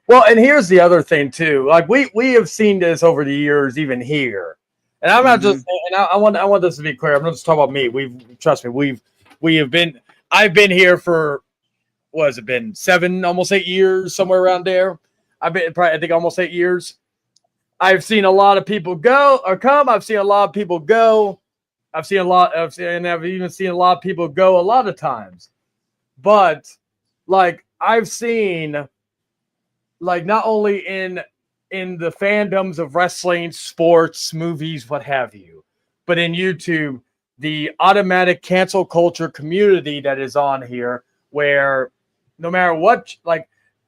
Well, and here's the other thing too. Like we have seen this over the years, even here. And I'm not just. And I want this to be clear. I'm not just talking about me. Trust me. I've been here for what has it been 7, almost 8 years, somewhere around there. I think almost 8 years. I've seen a lot of people go or come. I've seen a lot of people go. I've even seen a lot of people go a lot of times. But like I've seen. Like not only in the fandoms of wrestling, sports, movies, what have you, but in YouTube, the automatic cancel culture community that is on here, where no matter what,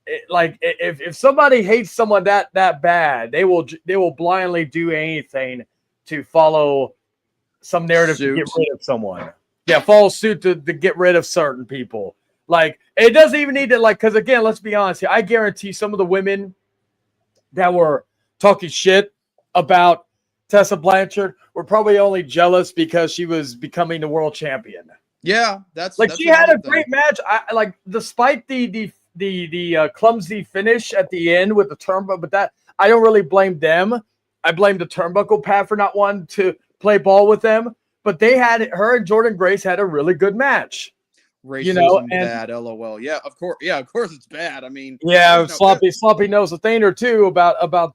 if somebody hates someone that bad, they will blindly do anything to follow some narrative to get rid of someone. Yeah, follow suit to get rid of certain people. Like, it doesn't even need to, because again, let's be honest here. I guarantee some of the women that were talking shit about Tessa Blanchard were probably only jealous because she was becoming the world champion. Yeah, that's she had a great match. Despite the clumsy finish at the end with the turnbuckle, but that I don't really blame them. I blame the turnbuckle pad for not wanting to play ball with them. But her and Jordan Grace had a really good match. Racism bad, LOL. Yeah, of course. Yeah, of course it's bad. I mean, yeah, Sloppy knows a thing or two about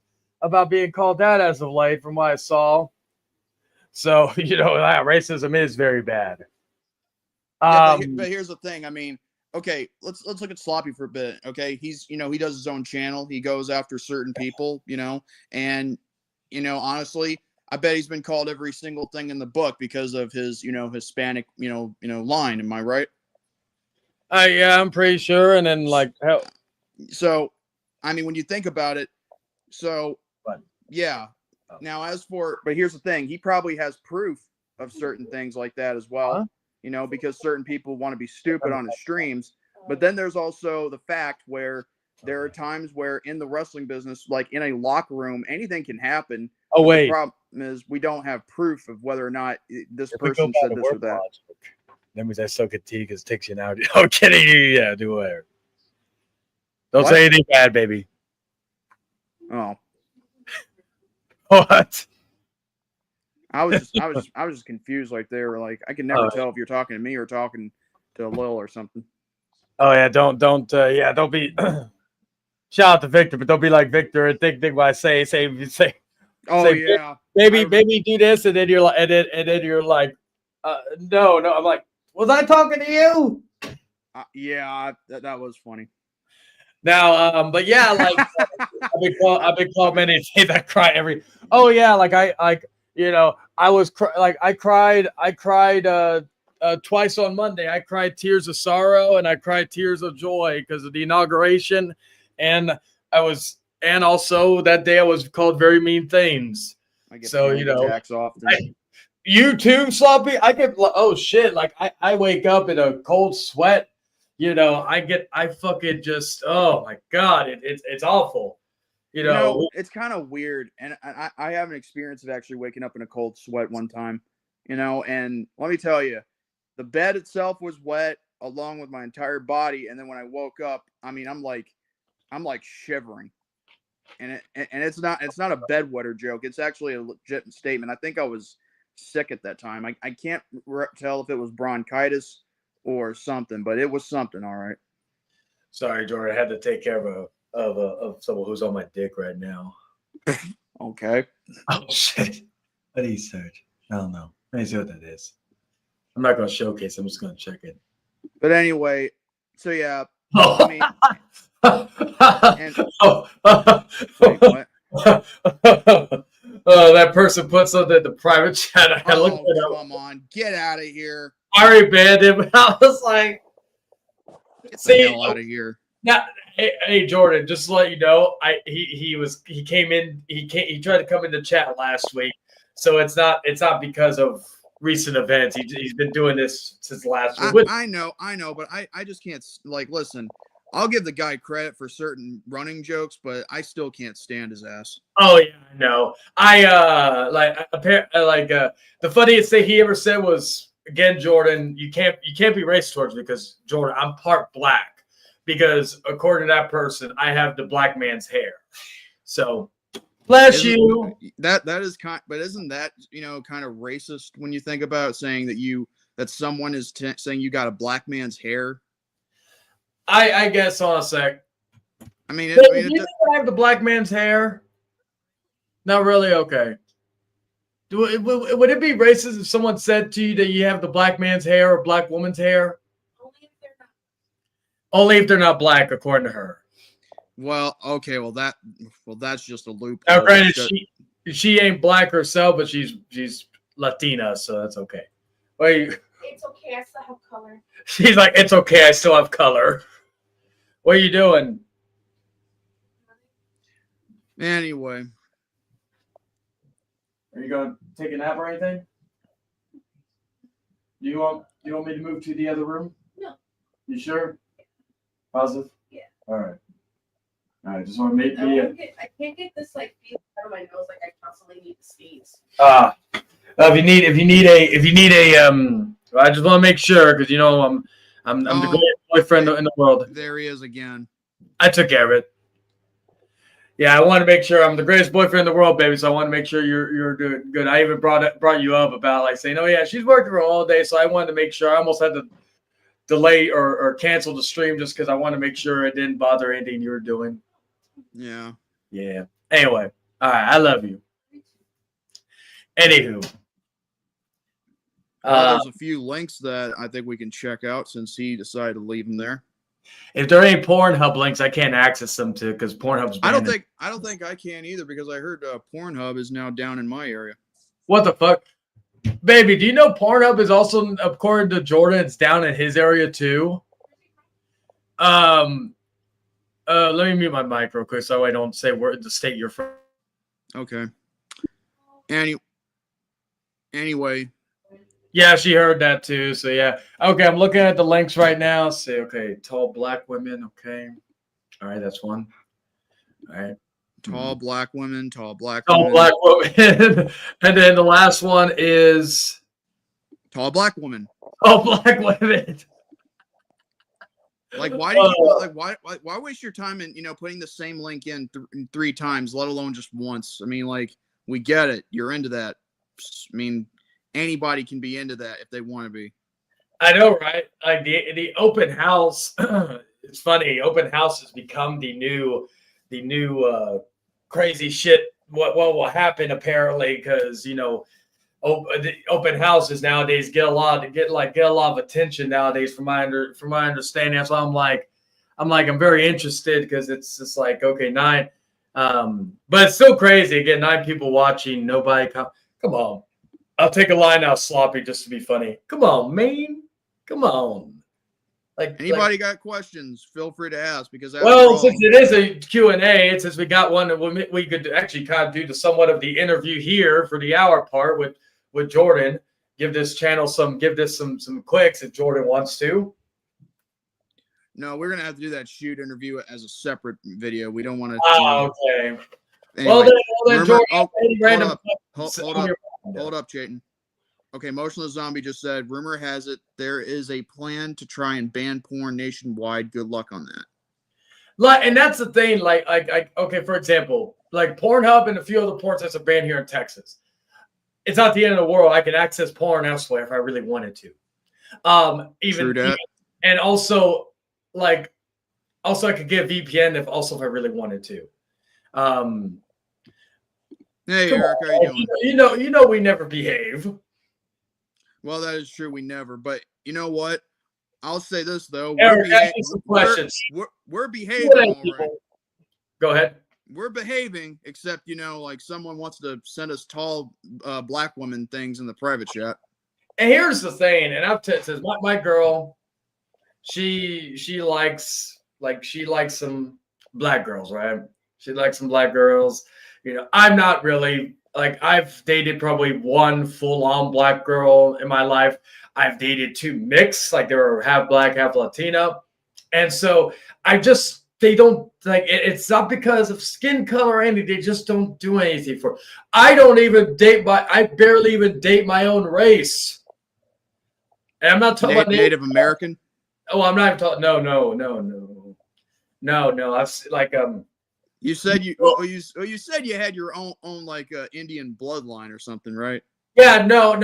being called that as of late, from what I saw. So racism is very bad. But here's the thing. I mean, okay, let's look at Sloppy for a bit. Okay, he's he does his own channel. He goes after certain people. And honestly, I bet he's been called every single thing in the book because of his Hispanic line. Am I right? Yeah, I'm pretty sure. And then so, I mean, when you think about it, yeah. Now, but here's the thing: he probably has proof of certain things like that as well. Because certain people want to be stupid on his streams. But then there's also the fact where there are times where in the wrestling business, like in a locker room, anything can happen. Oh wait, the problem is we don't have proof of whether or not this person said this or that. That means I suck at tea because it takes you now. I'm kidding you. Yeah, do whatever. Don't say anything bad, baby. Oh. What? I was just confused. Like they were like, I can never tell if you're talking to me or talking to Lil or something. Oh yeah, don't be. Shout out to Victor, but don't be like Victor and think what I say. Oh yeah, maybe do this, and then you're like, and then you're like, no. I'm like, was I talking to you? Yeah, that was funny. Now, but yeah, like I've been called many days. I cry every. Oh yeah, I cried twice on Monday. I cried tears of sorrow and I cried tears of joy because of the inauguration, and also that day I was called very mean things. Jacks off. You too, Sloppy. I get shit. Like I wake up in a cold sweat. I fucking just, oh my God, it's awful. It's kind of weird. And I have an experience of actually waking up in a cold sweat one time, and let me tell you, the bed itself was wet along with my entire body. And then when I woke up, I mean, I'm like shivering. and it's not a bedwetter joke. It's actually a legit statement. I think I was sick at that time. I can't tell if it was bronchitis or something, but it was something. All right. Sorry, Jordan. I had to take care of someone who's on my dick right now. Okay. Oh shit! What do you search? I don't know. Let me see what that is. I'm not gonna showcase. I'm just gonna check it. But anyway, so yeah. Oh. I mean, wait, what? Oh, that person put something in the private chat. I had to look it up. Come on, get out of here! I already banned him. I was like, Get the hell out of here. Now, hey Jordan, just to let you know, he came in. He tried to come into chat last week, so it's not because of recent events. He's been doing this since last week. I know, but I just can't listen. I'll give the guy credit for certain running jokes, but I still can't stand his ass. Oh yeah, I know. The funniest thing he ever said was, again, Jordan, you can't be racist towards me because Jordan, I'm part black. Because according to that person, I have the black man's hair. So bless you. That is but isn't that kind of racist when you think about saying that someone is saying you got a black man's hair? I guess on a sec. I mean, I have the black man's hair. Not really. Okay. Would it be racist if someone said to you that you have the black man's hair or black woman's hair? Only if they're not black, according to her. Well, okay. Well, that's just a loophole. Now, granted, she ain't black herself, but she's Latina, so that's okay. It's okay. I still have color. She's like, it's okay. I still have color. What are you doing? Anyway. Are you going to take a nap or anything? Do you want me to move to the other room? No. You sure? Positive? Yeah. All right. Just want to make me. I can't get this feeling out of my nose. I constantly need to sneeze. If you need a I just want to make sure because I'm the greatest boyfriend in the world. There he is again. I took care of it. Yeah, I want to make sure I'm the greatest boyfriend in the world, baby. So I want to make sure you're doing good. I even brought you up about saying, oh yeah, she's working for all day, so I wanted to make sure. I almost had to delay or cancel the stream just because I want to make sure it didn't bother anything you were doing. Yeah. Yeah. Anyway, all right. I love you. Anywho. There's a few links that I think we can check out since he decided to leave them there. If there ain't Pornhub links, I can't access them to because Pornhub's banned. I don't think I can either because I heard Pornhub is now down in my area. What the fuck? Baby, do you know Pornhub is also, according to Jordan, it's down in his area too? Let me mute my mic real quick so I don't say where the state you're from. Okay. Anyway. Yeah, she heard that too. So yeah. Okay, I'm looking at the links right now. See, okay, tall black women. Okay. All right, that's one. All right. Tall black women, tall black women. And then the last one is tall black woman. Oh, black women. Why waste your time in putting the same link in three times, let alone just once? I mean, we get it. You're into that. I mean, anybody can be into that if they want to be. I know, right? Like the open house. It's funny. Open house has become the new crazy shit. What will happen apparently? Because the open houses nowadays get a lot of attention nowadays. From my understanding, that's why I'm very interested because it's just okay, 9. But it's still crazy. Again, 9 people watching. Nobody come on. I'll take a line out sloppy just to be funny. Come on, man. Come on. Anybody got questions, feel free to ask because since it is a Q&A, since we got one, we could actually kind of do somewhat of the interview here for the hour part with Jordan. Give this some clicks if Jordan wants to. No, we're gonna have to do that shoot interview as a separate video. We don't want to. Oh, okay. Anyway, then Jordan. Hold up, Chayton. Okay, Motionless Zombie just said, rumor has it there is a plan to try and ban porn nationwide. Good luck on that. Like, and that's the thing. Like, okay, for example, like Pornhub and a few other porn sites are banned here in Texas. It's not the end of the world. I can access porn elsewhere if I really wanted to. And also, like, I could get VPN if I really wanted to. Hey, Eric, how you doing? You know, we never behave. Well, that is true. We never. But you know what? I'll say this though. Eric, ask me some questions. We're behaving all right. Go ahead. We're behaving, except like someone wants to send us tall black women things in the private chat. And here's the thing, and I've says my girl, she likes some black girls, right? She likes some black girls. I'm not really like, I've dated probably one full-on black girl in my life. I've dated two mixed, like they were half black, half Latina. And so they don't like it. It's not because of skin color or anything. They just don't do anything for. I barely even date my own race. And I'm not talking about Native American. Oh, I'm not even talking. No. I've like You said you said you had your own like Indian bloodline or something, right? Yeah, no.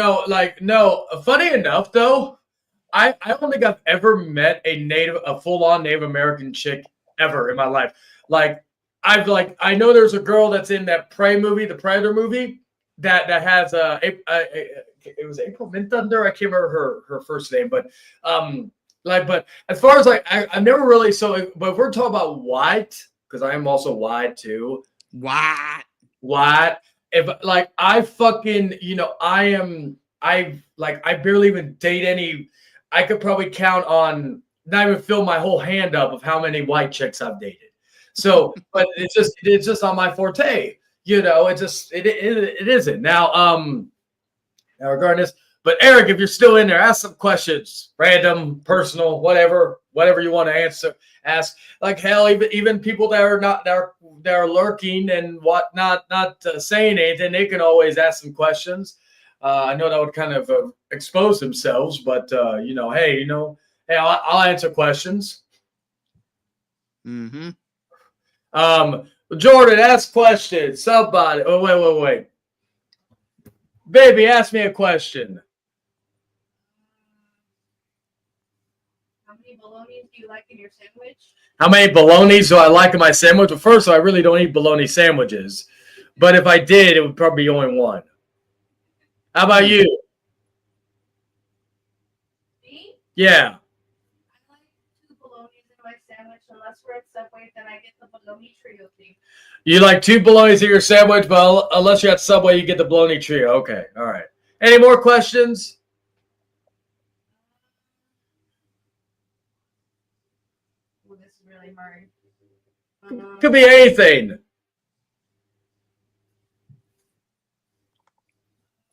Funny enough, though, I don't think I've ever met a full-on Native American chick ever in my life. Like, I know there's a girl that's in that the Predator movie that has it was April Midthunder. I can't remember her first name, but but as far as I've never really. So, but if we're talking about white, because I am also white too. White. If I fucking, I barely even date any. I could probably count on, not even fill my whole hand up of how many white chicks I've dated. So, but it's just not my forte. It isn't. Now regarding this, but Eric, if you're still in there, ask some questions, random, personal, whatever you want to ask. Like, hell, even people that are lurking and whatnot, not saying anything, they can always ask some questions. I know that would kind of expose themselves, but hey, I'll answer questions. Mm-hmm. Jordan, ask questions. Somebody. Oh, wait. Baby, ask me a question. How many bolognas do you like in your sandwich? How many bolognas do I like in my sandwich? Well, first of all, I really don't eat bologna sandwiches. But if I did, it would probably be only one. How about you? Me? Yeah. I like 2 bolognas in my sandwich. Unless we're at Subway, then I get the bologna trio thing. You like 2 bolognas in your sandwich, but unless you're at Subway, you get the bologna trio. Okay. All right. Any more questions? Well, this is really hard. Could be anything.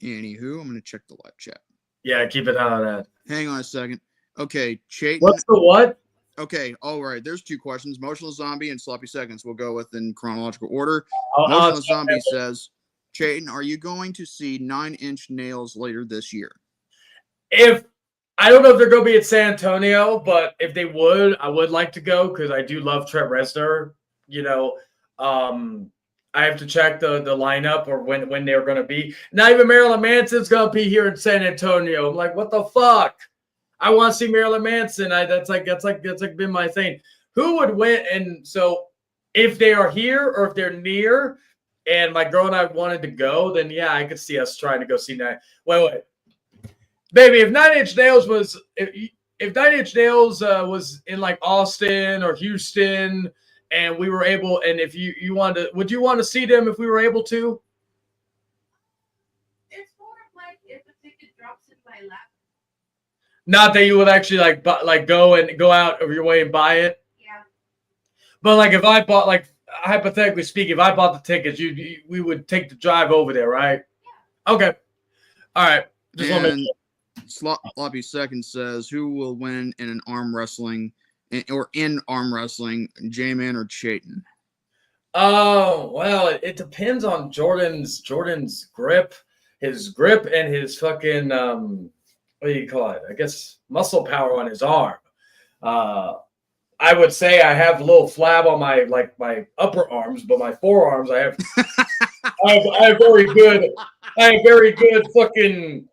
Anywho, I'm going to check the live chat. Yeah, keep it on that. Hang on a second. Okay, Chay. What's the what? Okay, all right. There's 2 questions. Motionless Zombie and Sloppy Seconds. We'll go with in chronological order. Motionless Zombie says, Chayton, are you going to see 9 Inch Nails later this year? I don't know if they're going to be at San Antonio, but if they would, I would like to go because I do love Trent Reznor. I have to check the lineup or when they're going to be. Not even Marilyn Manson's going to be here in San Antonio. I'm like, what the fuck? I want to see Marilyn Manson. That's been my thing. Who would win? And so if they are here or if they're near, and my girl and I wanted to go, then yeah, I could see us trying to go see Nine. Wait, baby, if 9 Inch Nails was if 9 Inch Nails was in like Austin or Houston, and we were able, and if you wanted to, would you want to see them if we were able to? It's more of like if a ticket drops in my lap. Not that you would actually go out of your way and buy it. Yeah. But like if I bought, like hypothetically speaking, if I bought the tickets, we would take the drive over there, right? Yeah. Okay. All right. Just want to Sloppy Second says, who will win in an arm wrestling or in arm wrestling, J-Man or Chayton? Oh, well, it depends on Jordan's grip, his grip and his fucking what do you call it? I guess muscle power on his arm. I would say I have a little flab on my upper arms, but my forearms I have I have very good fucking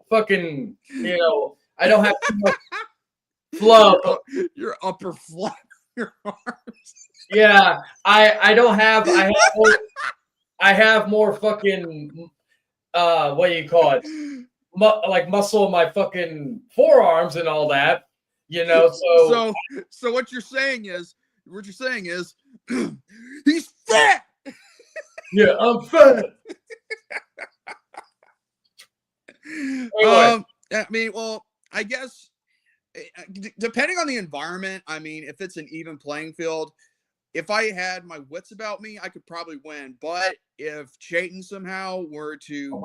I don't have too much flub. Your upper flap your arms. Yeah, I don't have I have more fucking what do you call it? Like muscle in my fucking forearms and all that. So what you're saying is he's fat. Yeah, I'm fat. Anyway. I mean, well, I guess depending on the environment, I mean, if it's an even playing field, if I had my wits about me, I could probably win. But if Chayton somehow were to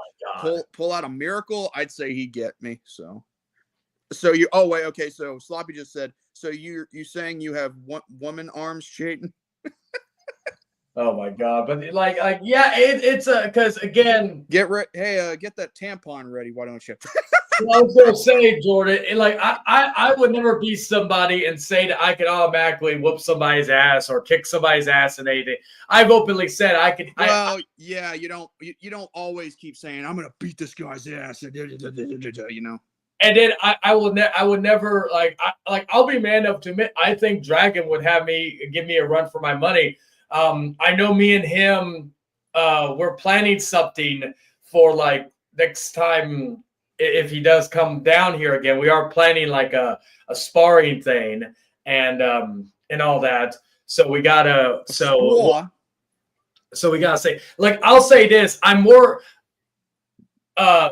pull out a miracle, I'd say he'd get me. So you. Oh wait, okay. So Sloppy just said. So you saying you have woman arms, Chayton? Oh my God! But yeah, it's because again, get that tampon ready. Why don't you? I was gonna say, Jordan, I would never be somebody and say that I could automatically whoop somebody's ass or kick somebody's ass and anything. I've openly said I could. Well, yeah, you don't always keep saying I'm gonna beat this guy's ass, And then I would never I'll be man enough to admit I think Dragon would give me a run for my money. I know me and him we're planning something for next time. If he does come down here again, we are planning like a sparring thing and all that. So we gotta we gotta say I'll say this: I'm more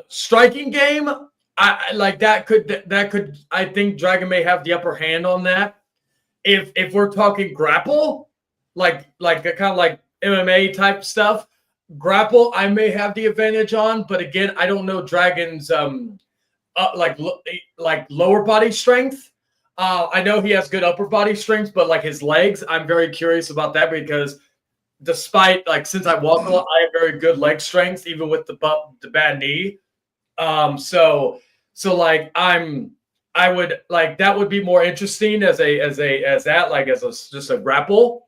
striking game. I like that could I think Dragon may have the upper hand on that. If we're talking grapple, like kind of like MMA type stuff. Grapple, I may have the advantage on, but again, I don't know Dragon's lower body strength. I know he has good upper body strength, but his legs, I'm very curious about that because despite since I walk a lot, I have very good leg strength, even with the bad knee. So that would be more interesting as just a grapple.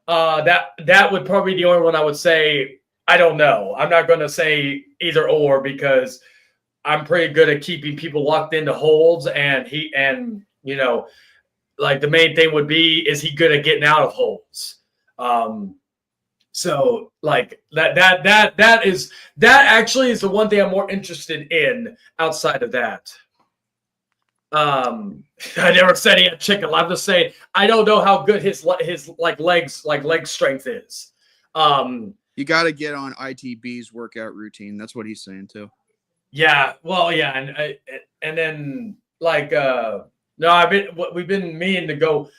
That would probably be the only one I would say. I don't know. I'm not going to say either or because I'm pretty good at keeping people locked into holds, and the main thing would be, is he good at getting out of holds? So that actually is the one thing I'm more interested in outside of that. I never said he had chicken. I'm just saying I don't know how good his leg strength is. You got to get on ITB's workout routine. That's what he's saying too. Yeah, well, yeah, and then we've been meaning to go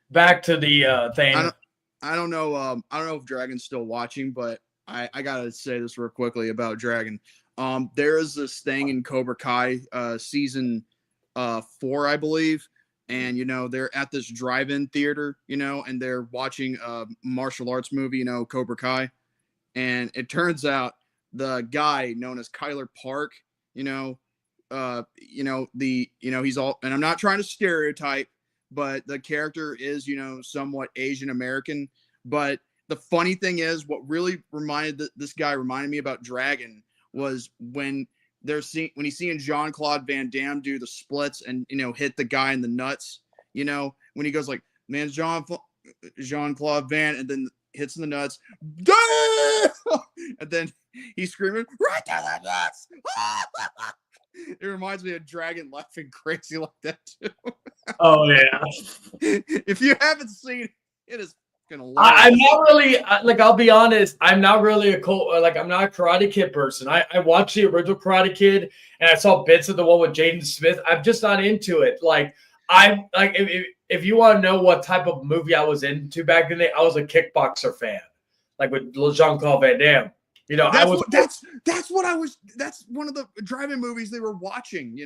back to the thing. I don't know if Dragon's still watching, but I gotta say this real quickly about Dragon. There is this thing in Cobra Kai season 4, I believe, and they're at this drive-in theater, and they're watching a martial arts movie, Cobra Kai. And it turns out the guy known as Kyler Park, he's all, and I'm not trying to stereotype, but the character is, somewhat Asian American. But the funny thing is, what really this guy reminded me about Dragon was when he's seeing Jean-Claude Van Damme do the splits and, hit the guy in the nuts, when he goes like, man, Jean-Claude Van, and then hits in the nuts, and then he's screaming right to the nuts. It reminds me of Dragon laughing crazy like that too. Oh yeah. If you haven't seen it, is gonna. I'm not really I'll be honest. I'm not really I'm not a Karate Kid person. I watched the original Karate Kid and I saw bits of the one with Jaden Smith. I'm just not into it. If you want to know what type of movie I was into back in the day, I was a kickboxer fan, with Jean-Claude Van Damme. That's one of the drive-in movies they were watching.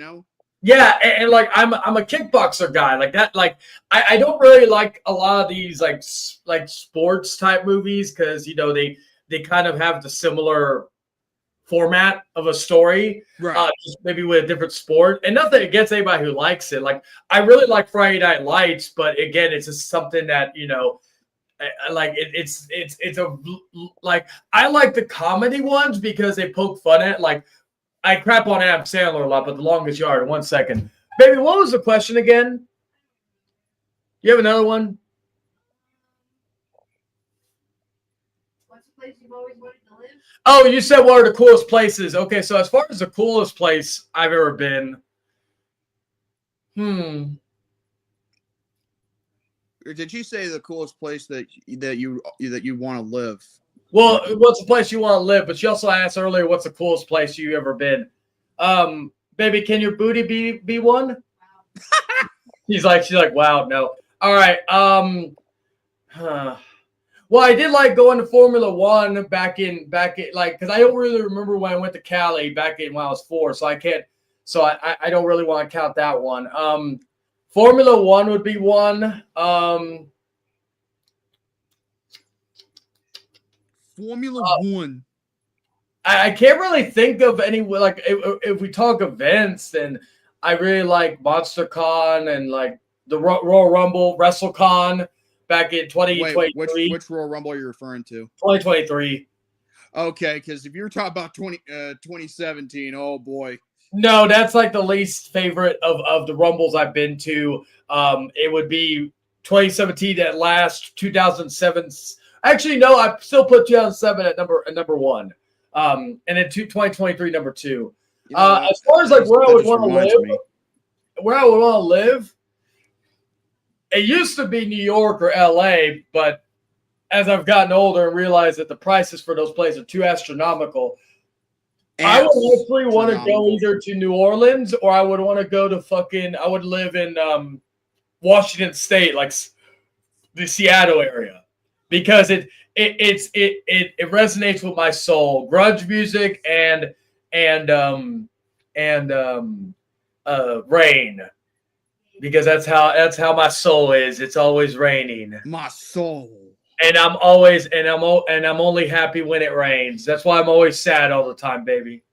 Yeah, and I'm a kickboxer guy like that. I don't really like a lot of these sports type movies because they kind of have the similar format of a story, Right. just maybe with a different sport. And nothing against anybody who likes it. Like I really like Friday Night Lights, but again, it's just something that it's a like I like the comedy ones because they poke fun at. Like I crap on Adam Sandler a lot, but The Longest Yard. 1 second, baby. What was the question again? You have another one? What's the place you've always wanted to live? Oh, you said what are the coolest places? Okay, so as far as the coolest place I've ever been, Did you say the coolest place that you want to live? Well, what's the place you want to live? But she also asked earlier, what's the coolest place you ever been? Baby, can your booty be one? she's like, wow, no. All right. Well, I did like going to Formula One back in like because I don't really remember when I went to Cali back in when I was 4, so I can't. So I don't really want to count that one. Formula One would be one. Formula One. I can't really think of any like if we talk events, then I really like MonsterCon and like the Royal Rumble, WrestleCon back in 2023. Wait, which Royal Rumble are you referring to? 2023. Okay, because if you're talking about 2017, oh boy. No, that's like the least favorite of the Rumbles I've been to. It would be 2017 at last, 2007. Actually, no, I still put 2007 at number one. And then 2023 number 2. As far as like where I would want to live, it used to be New York or LA, but as I've gotten older and realized that the prices for those places are too astronomical, I would actually want to go either to New Orleans or I would want to go to I would live in Washington State, like the Seattle area, because it resonates with my soul. Grunge music and rain, because that's how my soul is. It's always raining. My soul. And I'm only happy when it rains. That's why I'm always sad all the time, baby.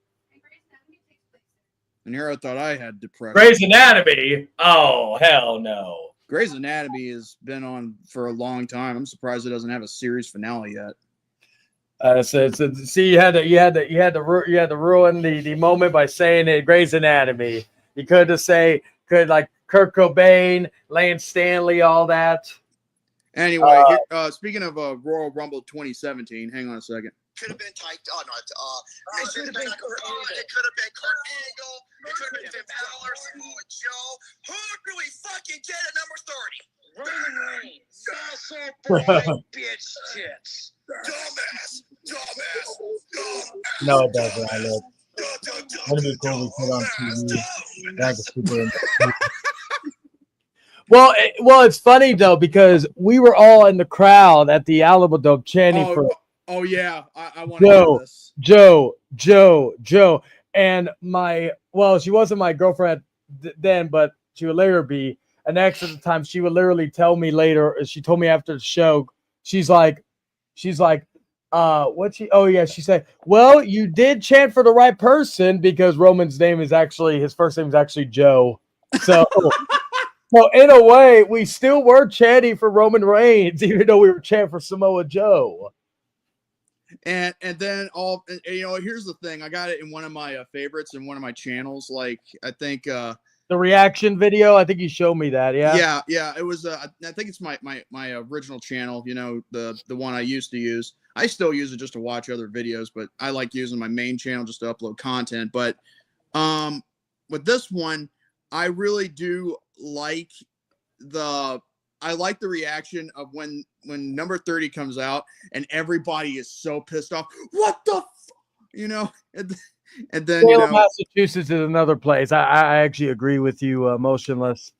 And here I thought I had depression. Grey's Anatomy? Oh, hell no. Grey's Anatomy has been on for a long time. I'm surprised it doesn't have a series finale yet. See, you had to ruin the moment by saying it. Grey's Anatomy. You could just like Kurt Cobain, Lance Stanley, all that. Anyway, speaking of Royal Rumble 2017, hang on a second. Could have been typed. Oh no, it could have been Kurt Angle. It could have been Kurt Angle. It could have been Finn Balor, Samoa Joe. Who do we fucking get at number 30? Roman Reigns. Sasso boy, bitch tits. Dumbass. No, it doesn't. I look. That'd be cool. We put on TV. That's super. Well, it's funny though because we were all in the crowd at the Alamo Dome chanting for. Oh yeah, I want to know this. Joe, and she wasn't my girlfriend then, but she would later be an ex at the time. She would literally tell me later. She told me after the show. She's like, what she? Oh yeah, she said, well, you did chant for the right person because Roman's his first name is actually Joe. So. So in a way, we still were chanting for Roman Reigns, even though we were chanting for Samoa Joe. And then here's the thing. I got it in one of my favorites in one of my channels. Like I think the reaction video. I think you showed me that. Yeah. Yeah. It was. I think it's my original channel. You know, the one I used to use. I still use it just to watch other videos, but I like using my main channel just to upload content. But with this one, I really do like the reaction of when number 30 comes out and everybody is so pissed off. What the and then Massachusetts is another place. I actually agree with you, Motionless.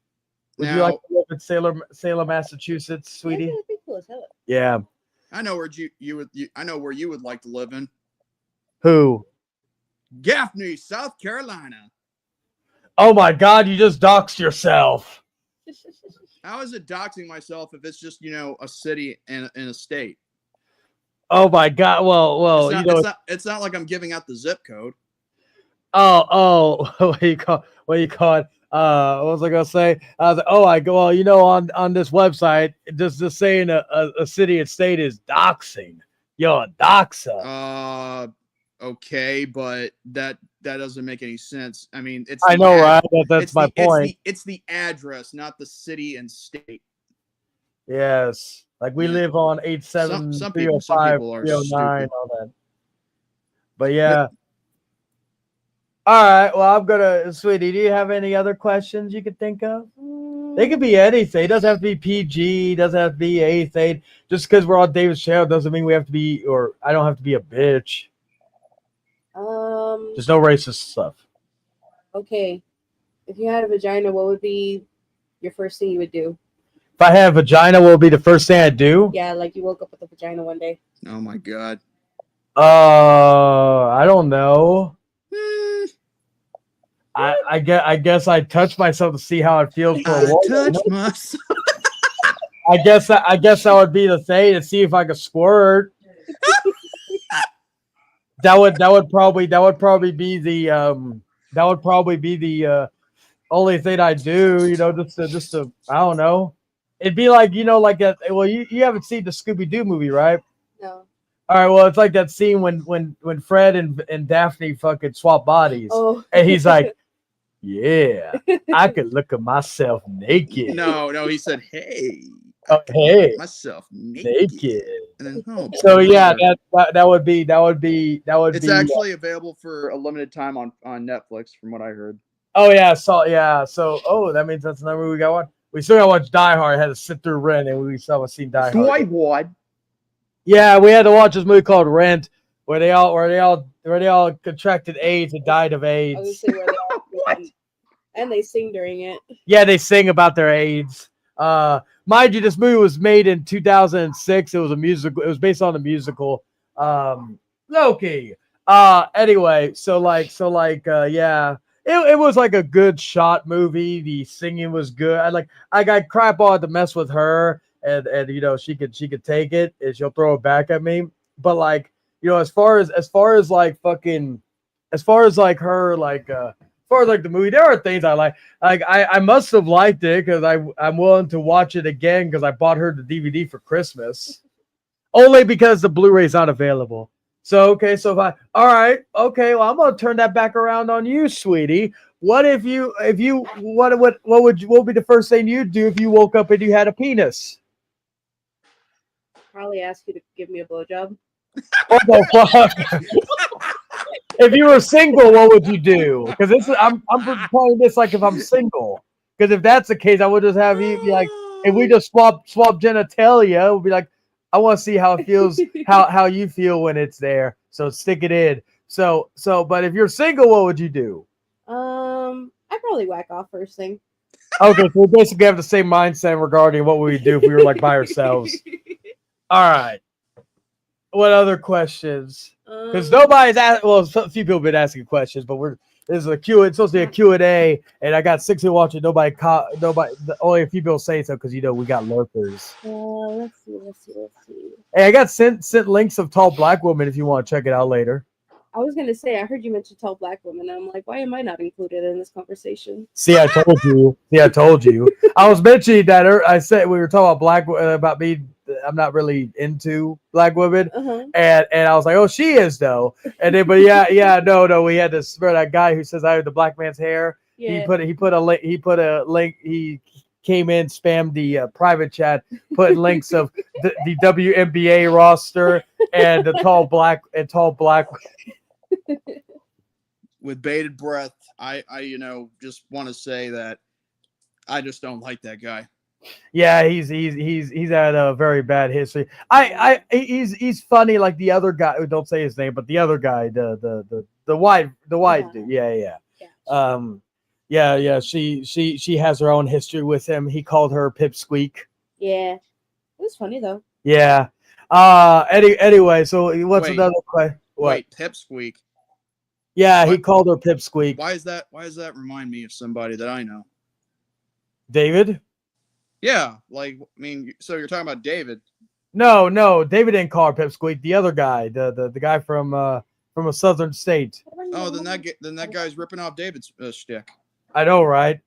Would you like to live in Salem, Massachusetts, sweetie? That'd be cool as hell. Yeah. I know where I know where you would like to live in. Who? Gaffney, South Carolina. Oh my God! You just doxed yourself. How is it doxing myself if it's just a city and a state? Oh my God! Well, It's not, you know, it's not like I'm giving out the zip code. what do you call? What do you call it? What was I gonna say? I was like, oh, I go. Well, you know, on this website, just saying a city and state is doxing. You're a doxer. Okay, but that doesn't make any sense. I mean, it's I know, right? That's my point. It's the address, not the city and state. Yes, like we live on 87305 309, all that. But yeah. All right. Well, I'm gonna, sweetie. Do you have any other questions you could think of? They could be anything. It doesn't have to be PG. It doesn't have to be anything. Just because we're on David's channel doesn't mean we have to be, or I don't have to be a bitch. Just no racist stuff. Okay. If you had a vagina, what would be your first thing you would do? If I had a vagina, what would be the first thing I'd do? Yeah, like you woke up with a vagina one day. Oh my God. I don't know. I guess I touch myself to see how it feels for a while. Touch myself. I guess that would be the thing, to see if I could squirt. That would probably be the only thing I do, you know, just to I don't know. It'd be like, you know, like that. Well, you haven't seen the Scooby-Doo movie, right? No. All right, well, it's like that scene when Fred and Daphne fucking swap bodies, and he's like, "Yeah, I could look at myself naked." No, he said, "Hey, hey, myself naked." And then, so yeah, that would be. It's actually available for a limited time on Netflix, from what I heard. Oh yeah, so that means that's another movie we got one. We still got to watch Die Hard. I had to sit through Rent, and we still haven't seen Die Hard. Yeah, we had to watch this movie called Rent, where they all contracted AIDS and died of AIDS. I was gonna say where they all and they sing during it. Yeah, they sing about their AIDS. Mind you, this movie was made in 2006. It was a musical. It was based on a musical. Loki. Anyway, yeah. It was like a good shot movie. The singing was good. I got crap on to mess with her, and you know, she could take it and she'll throw it back at me. But like, you know, as far as like the movie, there are things I like. Like I must have liked it because I'm willing to watch it again because I bought her the DVD for Christmas, only because the Blu-ray's not available. So okay, so well, I'm gonna turn that back around on you, sweetie. What what would be the first thing you'd do if you woke up and you had a penis? Probably ask you to give me a blowjob. What the fuck? If you were single, what would you do? Because I'm playing this like if I'm single. Because if that's the case, I would just have you be like, if we just swap genitalia, it would be like, I want to see how it feels, how you feel when it's there. So stick it in. So, but if you're single, what would you do? I'd probably whack off first thing. Okay, so we basically have the same mindset regarding what we would do if we were like by ourselves. All right. What other questions? Because nobody's asked. Well, a few people have been asking questions, but this is a Q. It's supposed to be a Q&A, and I got 6 people watching. Nobody. Only a few people say so because, you know, we got lurkers. Let's see. Hey, I got sent links of Tall Black Woman if you want to check it out later. I was gonna say, I heard you mention Tall Black Woman. And I'm like, why am I not included in this conversation? See, I told you. I was mentioning that. I said we were talking about me. I'm not really into black women, and I was like, oh, she is though. And then, but no, we had to spare that guy who says I have the black man's hair. Yeah. He put a link. He came in, spammed the private chat, put links of the WNBA roster and the tall black. With bated breath, I just want to say that I just don't like that guy. Yeah, he's had a very bad history. He's funny like the other guy. Don't say his name, but the other guy, the white dude. Yeah. She has her own history with him. He called her Pipsqueak. Yeah, it was funny though. Yeah. Anyway, so what's another question? Wait, Pipsqueak. Yeah, he called her Pipsqueak. Why does that remind me of somebody that I know? David? Yeah, like, I mean, so you're talking about David. No, David didn't call her Pipsqueak. The other guy, the guy from a southern state. Oh, then that guy's ripping off David's shtick. I know, right?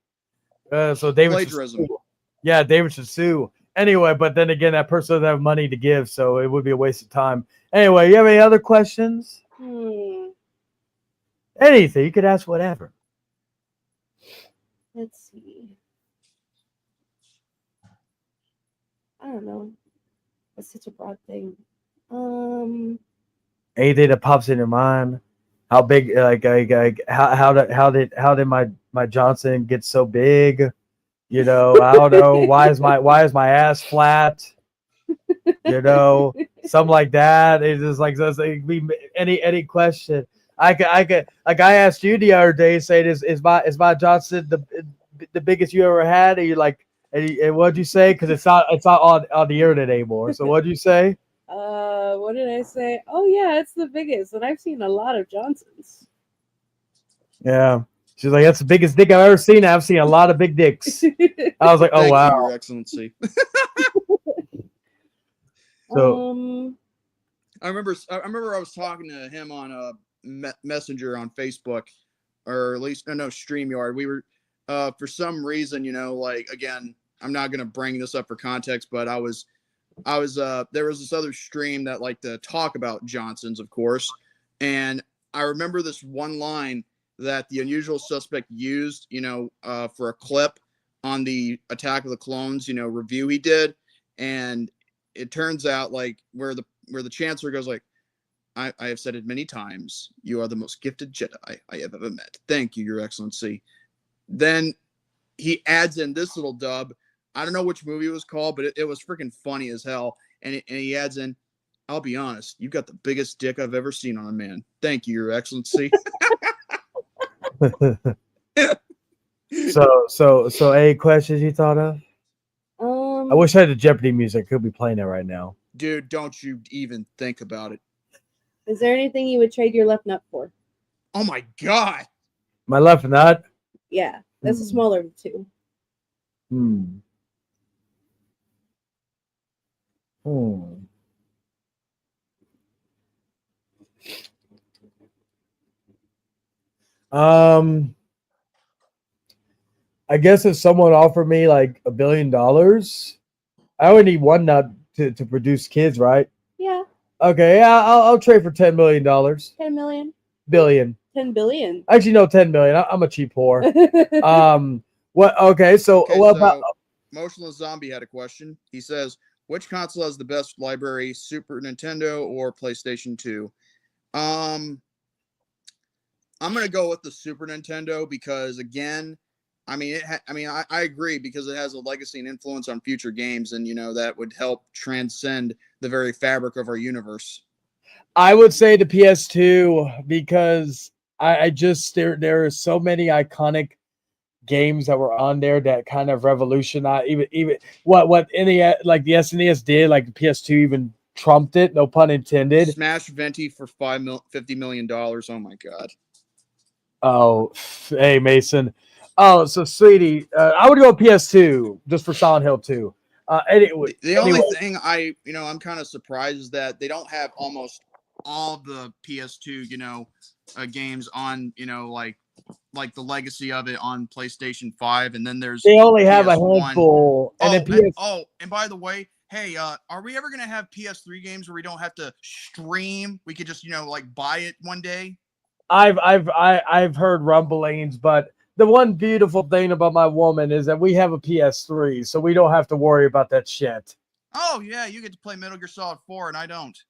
So David should Plagiarism. sue. Yeah, David should sue. Anyway, but then again, that person doesn't have money to give, so it would be a waste of time. Anyway, you have any other questions? Anything. You could ask whatever. Let's see. I don't know. It's such a broad thing. Anything that pops in your mind. How big? How did my Johnson get so big? You know, I don't know. Why is my ass flat? You know, something like that. It's just like any question. I could like I asked you the other day, saying is my Johnson the biggest you ever had? And you're like, and what'd you say? Because it's not on the internet anymore. So what'd you say? What did I say? Oh yeah, it's the biggest, and I've seen a lot of Johnsons. Yeah. She's like, that's the biggest dick I've ever seen. I've seen a lot of big dicks. I was like, oh, Thank wow. you, Your Excellency. So I remember I was talking to him on Messenger on Facebook, or at least no StreamYard. We were for some reason, you know, like, again, I'm not gonna bring this up for context, but I was there was this other stream that liked to talk about Johnsons, of course, and I remember this one line that the Unusual Suspect used, you know, for a clip on the Attack of the Clones, you know, review he did, and it turns out like where the Chancellor goes like, I have said it many times, you are the most gifted Jedi I have ever met. Thank you, Your Excellency. Then he adds in this little dub. I don't know which movie it was called, but it was freaking funny as hell. And he adds in, I'll be honest, you've got the biggest dick I've ever seen on a man. Thank you, Your Excellency. So any questions you thought of? I wish I had the Jeopardy music. I could be playing it right now. Dude, don't you even think about it. Is there anything you would trade your left nut for? Oh my god. My left nut? Yeah, that's a smaller of the two. I guess if someone offered me like $1 billion, I would need one nut to produce kids, right? Yeah. Okay, yeah, I'll trade for $10 million. 10 million? Billion. 10 billion. Actually, no, 10 million. I'm a cheap whore. What? Okay, so what about? Motionless Zombie had a question. He says, which console has the best library, Super Nintendo or PlayStation 2? I'm gonna go with the Super Nintendo because, again, I mean, I agree because it has a legacy and influence on future games, and you know that would help transcend the very fabric of our universe. I would say the PS2 because I just there are so many iconic games that were on there that kind of revolutionized even what NES, like the SNES did, like the PS2 even trumped it, no pun intended. Smash Venti for $50 million. Oh my god. Oh, hey Mason. Oh, so sweetie, I would go PS2 just for Silent Hill 2. Anyway, the only thing I'm kind of surprised is that they don't have almost all the PS2, games on, like the legacy of it on PlayStation 5, and then they only have PS1. A handful. And by the way, hey, are we ever gonna have PS3 games where we don't have to stream? We could just buy it one day. I've heard rumblings, but the one beautiful thing about my woman is that we have a PS3, so we don't have to worry about that shit. Oh yeah, you get to play Metal Gear Solid 4, and I don't.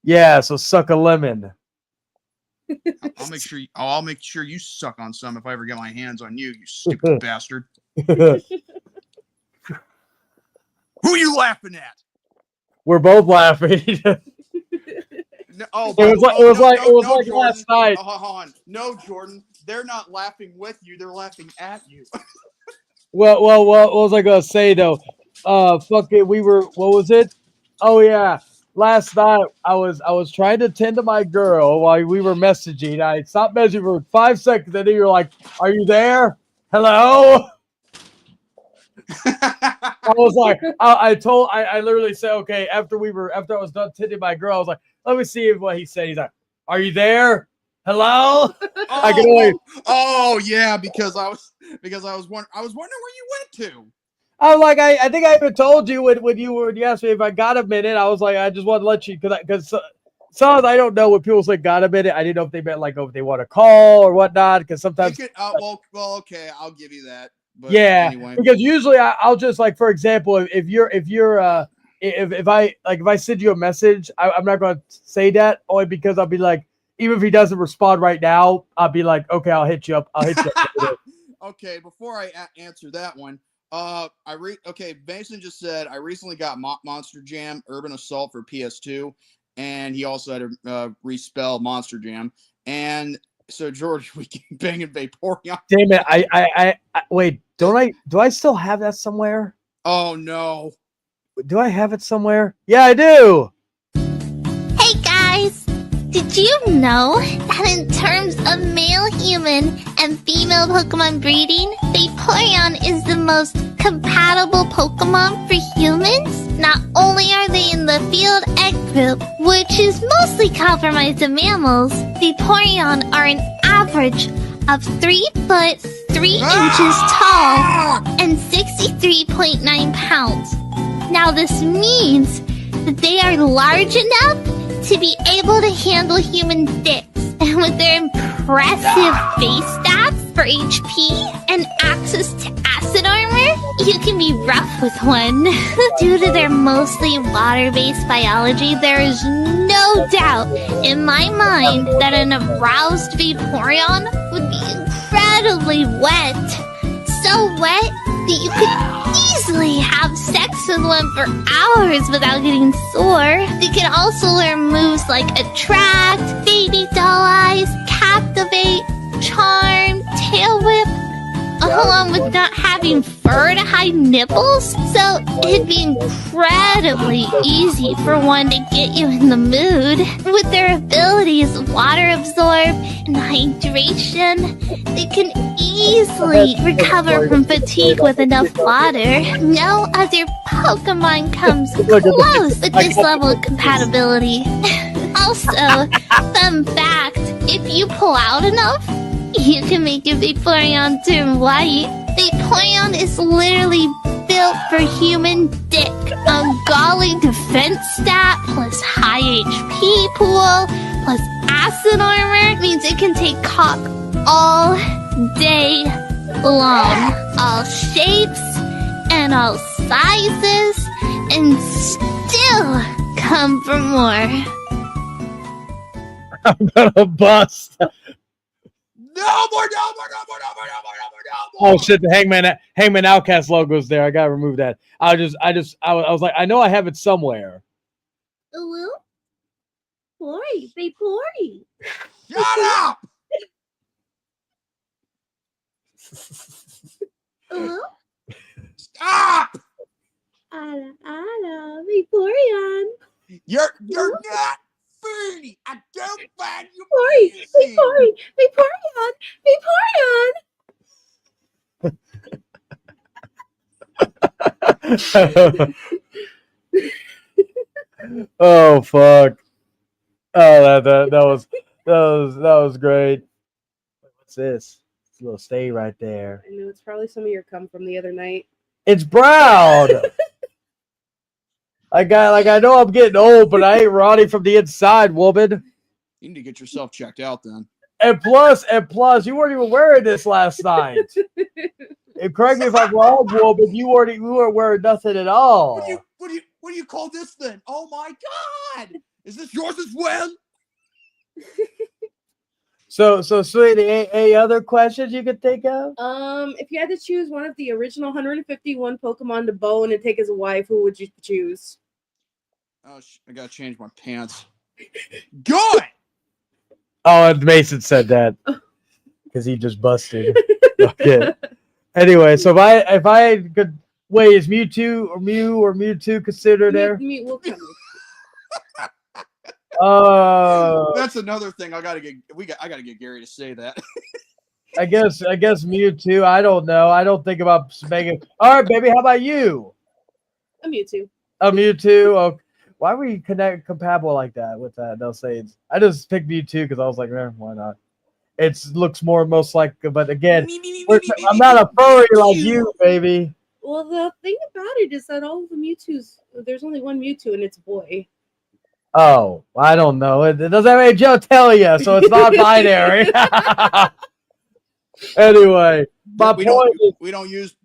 Yeah, so suck a lemon. I'll make sure you suck on some if I ever get my hands on you, you stupid bastard. Who are you laughing at? We're both laughing. It was like last night. Hold on. No, Jordan, they're not laughing with you. They're laughing at you. Well, what was I gonna say though? Fuck it. What was it? Oh yeah. Last night I was trying to tend to my girl while we were messaging. I stopped messaging for 5 seconds, and then you're like, "Are you there? Hello?" I was like, I literally said, okay, after I was done tending my girl, I was like, let me see what he said. He's like, are you there? Hello? I can only. Oh yeah, because I was wondering where you went to. I'm like, I think I even told you when you asked me if I got a minute. I was like, I just want to let you because sometimes I don't know when people say got a minute. I didn't know if they meant like if they want to call or whatnot. Because sometimes, well, okay, I'll give you that. But yeah, anyway. because usually I'll just like, for example, if I send you a message, I'm not going to say that only because I'll be like, even if he doesn't respond right now, I'll be like, okay, I'll hit you up. Okay, before I answer that one, Mason just said I recently got Monster Jam Urban Assault for PS2, and he also had to respell Monster Jam. And so, George, we can bang and Vaporeon. Damn it! I wait. Do I still have that somewhere? Oh no! Do I have it somewhere? Yeah, I do. Hey guys! Did you know that in terms of male human and female Pokemon breeding, Vaporeon is the most compatible Pokemon for humans? Not only are they in the field egg group, which is mostly comprised of mammals, Vaporeon are an average of 3 foot 3 inches tall and 63.9 pounds. Now this means that they are large enough to be able to handle human dicks, and with their impressive base stats for HP and access to acid armor, you can be rough with one. Due to their mostly water-based biology, there is no doubt in my mind that an aroused Vaporeon would be incredibly wet. So wet that you could easily have sex with one for hours without getting sore. They can also learn moves like Attract, Baby Doll Eyes, Captivate, Charm, Tail Whip, along with not having fur to hide nipples. So it'd be incredibly easy for one to get you in the mood. With their abilities Water Absorb and Hydration, they can easily recover from fatigue with enough water. No other Pokemon comes close with this level of compatibility. Also, fun fact, if you pull out enough, you can make your Vaporeon turn white. Vaporeon is literally built for human dick. Ungodly defense stat plus high HP pool plus acid armor means it can take cock all day long. All shapes and all sizes and still come for more. I'm gonna bust. No more. Oh shit! The Hangman Outcast logo's there. I gotta remove that. I was like, I know I have it somewhere. Hello? Pori, Vapori. Shut up! Hello? Stop! Ala, Vaporeon. You're not funny. I don't find you Vaporeon. Oh fuck! Oh that was great. What's this? It's a little stay right there. I know it's probably some of your cum from the other night. It's brown. I know I'm getting old, but I ain't rotting from the inside, woman. You need to get yourself checked out then. And plus, you weren't even wearing this last night. And correct me if I'm wrong, woman. You weren't wearing nothing at all. What do you call this then? Oh my god! Is this yours as well? So sweetie, any other questions you could think of? If you had to choose one of the original 151 Pokemon to bone and take as a wife, who would you choose? Oh, I gotta change my pants. Good. Oh, and Mason said that because he just busted. Okay. Anyway, so if I could wait, is Mewtwo or Mewtwo considered there? We'll come. That's another thing. I gotta get Gary to say that. I guess Mewtwo. I don't know. I don't think about banging. All right, baby. How about you? A Mewtwo. A Mewtwo. Oh, why were you compatible like that with that? Those Saids. I just picked Mewtwo because I was like, why not? It looks most like, but again, I'm not a furry like you, baby. Well, the thing about it is that all of the Mewtwo's, there's only one Mewtwo and it's a boy. Oh, I don't know. It doesn't make Joe tell you, so it's not binary. Anyway, we don't use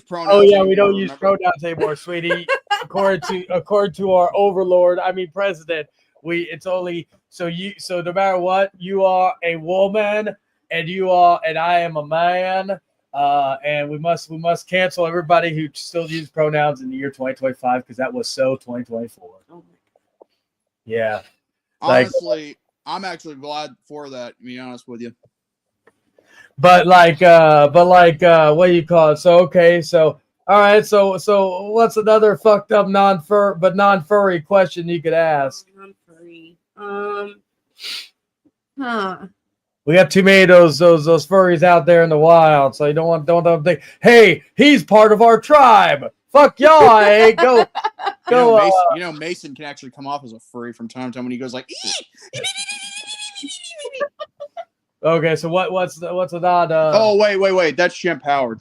pronouns. Oh yeah, anymore, we don't use remember? pronouns anymore, sweetie. according to our overlord, president, it's only so no matter what, you are a woman and I am a man. And we must cancel everybody who still uses pronouns in the year 2025 because that was so 2024. Oh. Yeah. Honestly, I'm actually glad for that, to be honest with you. But what do you call it? So okay, so all right, so what's another fucked up non-furry question you could ask? Non-furry. We got too many of those furries out there in the wild, so you don't think, hey, he's part of our tribe. Fuck y'all, hey, go. Mason can actually come off as a furry from time to time when he goes like. Okay, so what's a nod? Oh wait, that's Shemp Howard.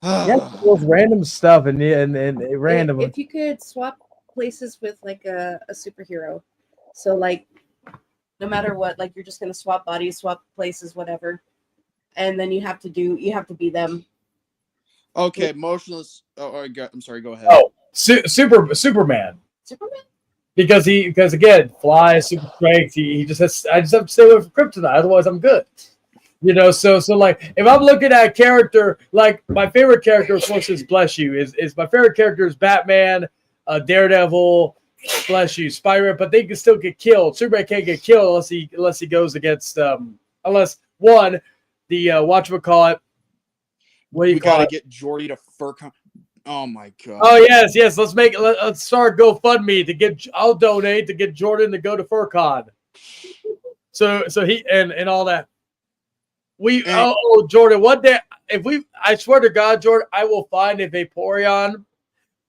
Yeah, those random stuff and random. If you could swap places with like a superhero, so like no matter what, like you're just gonna swap bodies, swap places, whatever, and then you have to be them. Okay, motionless. I'm sorry. Go ahead. Oh, Superman. Superman. Because again, flies, super strength. I just have to stay away from kryptonite. Otherwise, I'm good. So like if I'm looking at a character, like my favorite character, of course, is bless you. Is my favorite character is Batman, Daredevil, bless you, Spider-Man, but they can still get killed. Superman can't get killed unless he goes against unless one the whatchamacallit. What do you call it? We gotta get Jordy to fur. Oh my god. Oh yes. Let's start GoFundMe to get. I'll donate to get Jordan to go to FurCon. So he and all that. Jordan, one day I swear to God, Jordan, I will find a Vaporeon.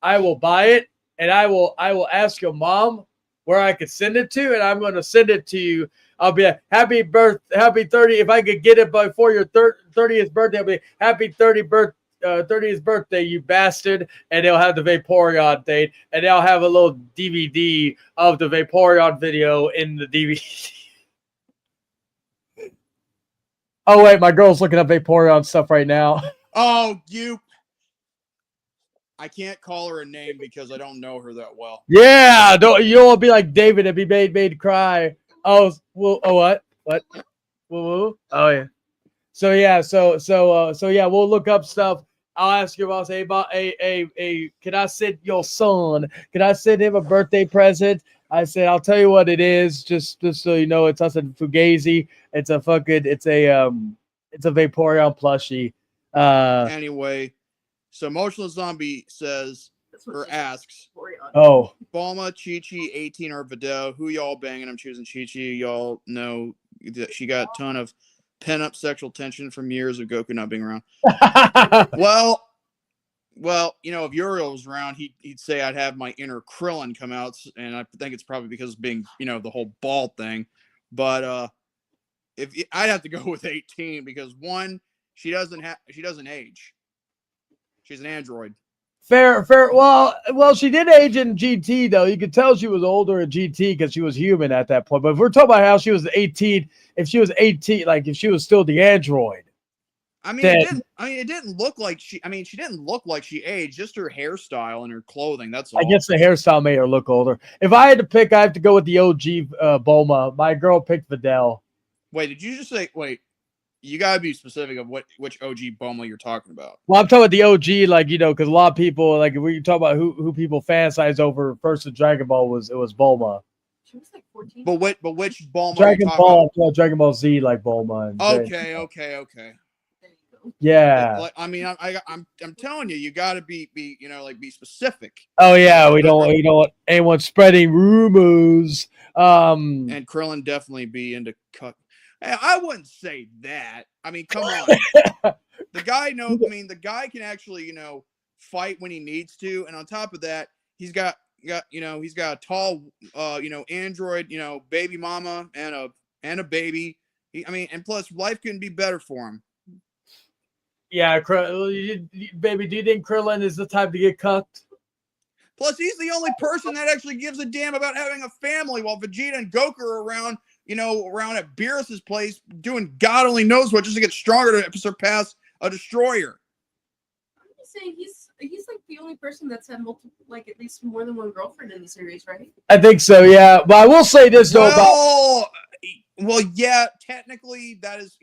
I will buy it and I will ask your mom where I could send it to, and I'm going to send it to you. I'll be happy 30. If I could get it before your 30th birthday, I'll be happy 30th birthday, you bastard. And they'll have the Vaporeon date, and they'll have a little DVD of the Vaporeon video in the DVD. Oh wait, my girl's looking up Vaporeon stuff right now. Oh, I can't call her a name because I don't know her that well. Yeah, you'll be like David and be made to cry. Oh, well, what? Woo? Oh yeah. So yeah, we'll look up stuff. I'll ask your boss, hey, can I send your son? Can I send him a birthday present? I said, I'll tell you what it is, just so you know, it's us in Fugazi. It's a Vaporeon plushie. Anyway, so Motionless Zombie says or asks, oh, Bulma, Chi-Chi, 18 or Videl, who y'all banging? I'm choosing Chi-Chi. Y'all know that she got a ton of pent-up sexual tension from years of Goku not being around. Well, if Uriel was around, he'd say I'd have my inner Krillin come out, and I think it's probably because of being, the whole bald thing. But I'd have to go with 18 because one, she doesn't age. She's an android. Fair. Well, she did age in GT though. You could tell she was older in GT because she was human at that point. But if we're talking about how she was 18, if she was 18, like if she was still the android. It didn't look like she didn't look like she aged, just her hairstyle and her clothing. That's all. I guess the hairstyle made her look older. If I had to pick, I have to go with the OG Bulma. My girl picked Videl. Wait, did you just say, you gotta be specific of which OG Bulma you're talking about. Well, I'm talking about the OG, because a lot of people, like, if we talk about who people fantasize over first in Dragon Ball was Bulma. She was like 14. But which Bulma? Dragon Ball, Dragon Ball Z, like Bulma. Okay. Yeah. I'm telling you, you gotta be specific. Oh yeah, we don't want anyone spreading rumors. And Krillin definitely be into cut. Hey, I wouldn't say that. I mean, come on. The guy the guy can actually, fight when he needs to, and on top of that, he's got a tall android, baby mama and a baby. And plus life couldn't be better for him. Yeah, baby, do you think Krillin is the type to get cucked? Plus, he's the only person that actually gives a damn about having a family, while Vegeta and Goku are around at Beerus's place doing God only knows what just to get stronger to surpass a destroyer. I'm just saying he's like the only person that's had multiple, like at least more than one girlfriend in the series, right? I think so, yeah. But I will say this though well, yeah, technically that is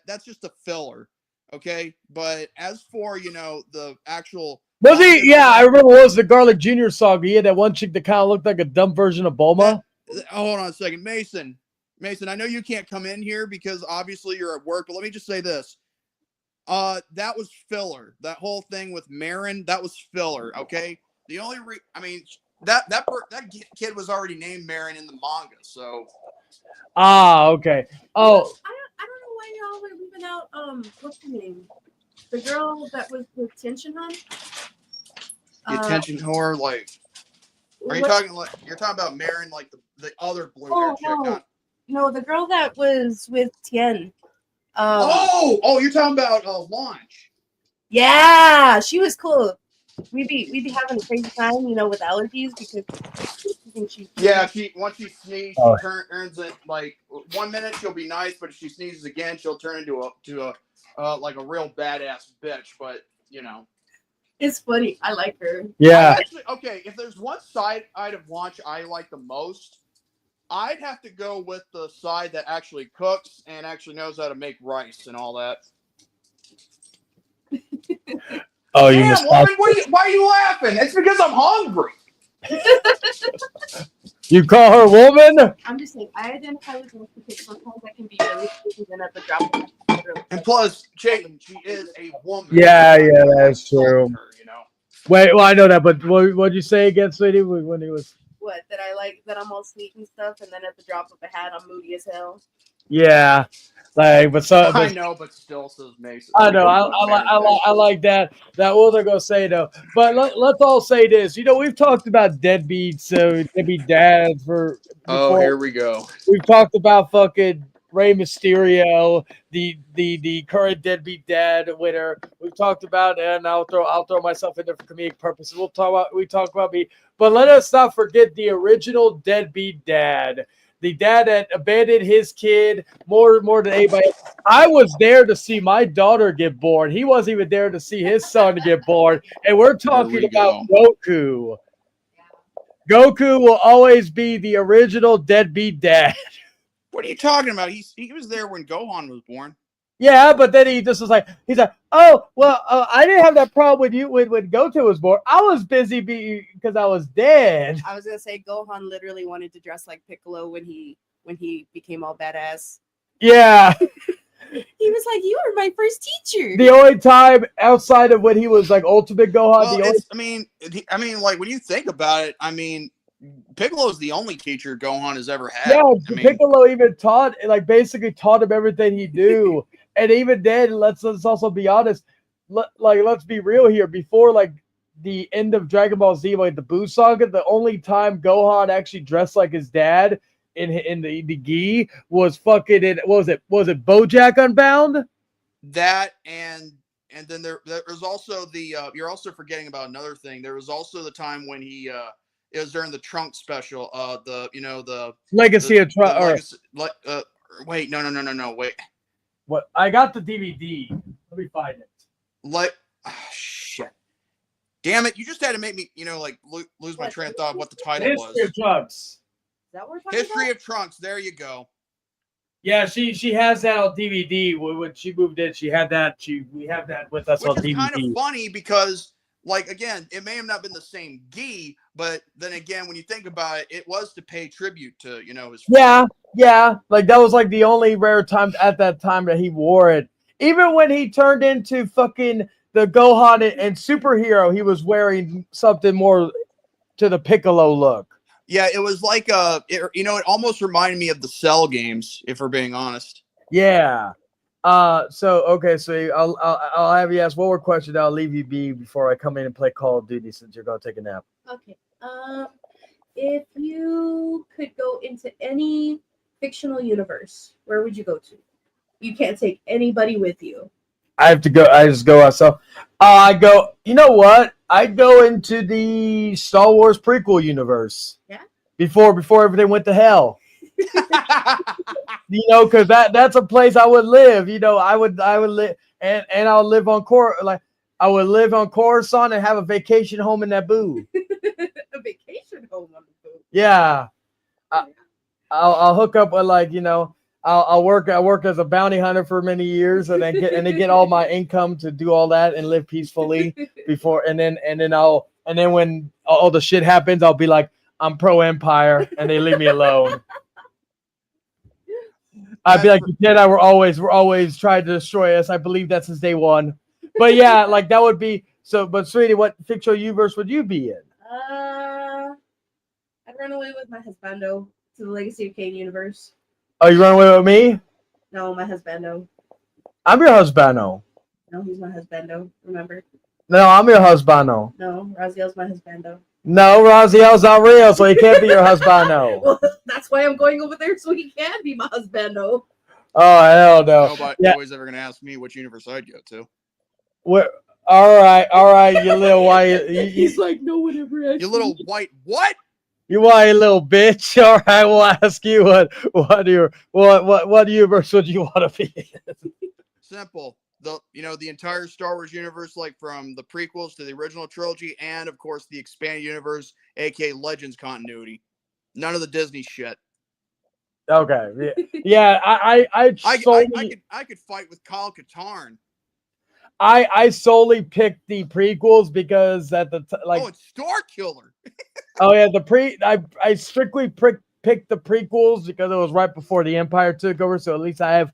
that's just a filler. Okay, but as for the actual was he? Yeah, I remember what was the Garlic Jr. song. He had that one chick that kind of looked like a dumb version of Bulma. Hold on a second, Mason. I know you can't come in here because obviously you're at work, but let me just say this. That was filler. That whole thing with Marin, that was filler. Okay, the only that kid was already named Marin in the manga, so. Okay. Oh. I don't know why y'all were leaving out what's her name? The girl that was with Tension Hun? The Tension whore, like you're talking about Marin, like the other blue hair chick? No, the girl that was with Tien. You're talking about Launch. Yeah, she was cool. We'd be having a crazy time, with allergies because once she sneezes, she turns it like 1 minute she'll be nice, but if she sneezes again, she'll turn into a like a real badass bitch. But it's funny. I like her. Yeah. Okay, if there's one side of Launch I like the most, I'd have to go with the side that actually cooks and actually knows how to make rice and all that. Oh, you woman, why are you laughing? It's because I'm hungry. You call her woman? I'm just saying, I identify with her because sometimes I can be really stupid and at the drop of a And plus, Chayton, she is a woman. Yeah, that's true. Wait, well, I know that, but what'd you say again, sweetie, when he was... What, that I'm all sweet and stuff, and then at the drop of a hat, I'm moody as hell? Yeah. I know, but still says Mason. I know. I like that. That what they're gonna say though. But let's all say this. We've talked about deadbeats, deadbeat dads for. Before. Here we go. We've talked about fucking Rey Mysterio, the current deadbeat dad winner. We've talked about, and I'll throw myself in there for comedic purposes. We talk about me, but let us not forget the original deadbeat dad. The dad that abandoned his kid more than anybody. I was there to see my daughter get born. He wasn't even there to see his son get born. And we're talking about Goku. Goku will always be the original deadbeat dad. What are you talking about? He was there when Gohan was born. Yeah, but then he just was like, he's like, oh, well, I didn't have that problem with you when Goku was born. I was busy because I was dead. I was gonna say Gohan literally wanted to dress like Piccolo when he became all badass. Yeah. He was like, "You were my first teacher." The only time outside of when he was like Ultimate Gohan. Well, like when you think about it, Piccolo is the only teacher Gohan has ever had. Yeah, Piccolo even basically taught him everything he knew. And even then, let's also be honest. Let's be real here. Before the end of Dragon Ball Z, like the Buu Saga, the only time Gohan actually dressed like his dad in the gi was fucking in. What was it BoJack Unbound? That and then there was also the. You're also forgetting about another thing. There was also the time when he. It was during the Trunk special. The Legacy of Trunk. Wait, no. Wait. What? I got the DVD. Let me find it. Shit. Damn it! You just had to make me, lose my train of thought of what the title was. History of Trunks. Is that what we're talking History about? of Trunks. There you go. Yeah, she has that on DVD. When she moved in, she had that. We have that with us on DVD. Which is kind of funny because, again, it may have not been the same gi, but then again, when you think about it, it was to pay tribute to, his father. Yeah. That was the only rare time at that time that he wore it. Even when he turned into fucking the Gohan and superhero, he was wearing something more to the Piccolo look. Yeah, it was like it almost reminded me of the Cell games, if we're being honest. Yeah. So I'll have you ask one more question. I'll leave you be before I come in and play Call of Duty since you're gonna take a nap. Okay. If you could go into any fictional universe, where would you go to? You can't take anybody with you. I have to go. I just go myself. I go. You know what? I'd go into the Star Wars prequel universe. Yeah. Before everything went to hell. Because that's a place I would live. I would live and I'll live on I would live on Coruscant and have a vacation home in Naboo. A vacation home on the boat. Yeah. I'll hook up with I'll work as a bounty hunter for many years and then get all my income to do all that and live peacefully and then when all the shit happens, I'll be like, I'm pro Empire and they leave me alone. I'd be like, the Jedi were always trying to destroy us. I believe that's since day one. But yeah, that would be so. But sweetie, what fictional universe would you be in? I'd run away with my husbando to the Legacy of Kain universe. Oh, you run away with me? No, my husbando. I'm your husbando. No, he's my husbando. Remember? No, I'm your husbando. No, Raziel's my husbando. No, Raziel's not real, so he can't be your husbando. Well, that's why I'm going over there so he can be my husbando. Oh, hell no. Nobody's ever gonna ask me which universe I'd go to. All right, you little white. He's like, no one ever asked. You little white what? You white little bitch. All right, we'll ask you what universe would you want to be in? Simple. The entire Star Wars universe, like from the prequels to the original trilogy, and of course the expanded universe, aka Legends continuity. None of the Disney shit. Okay. Yeah. I could fight with Kyle Katarn. I solely picked the prequels because at the it's Star Killer. Oh yeah, I strictly picked the prequels because it was right before the Empire took over. So at least I have.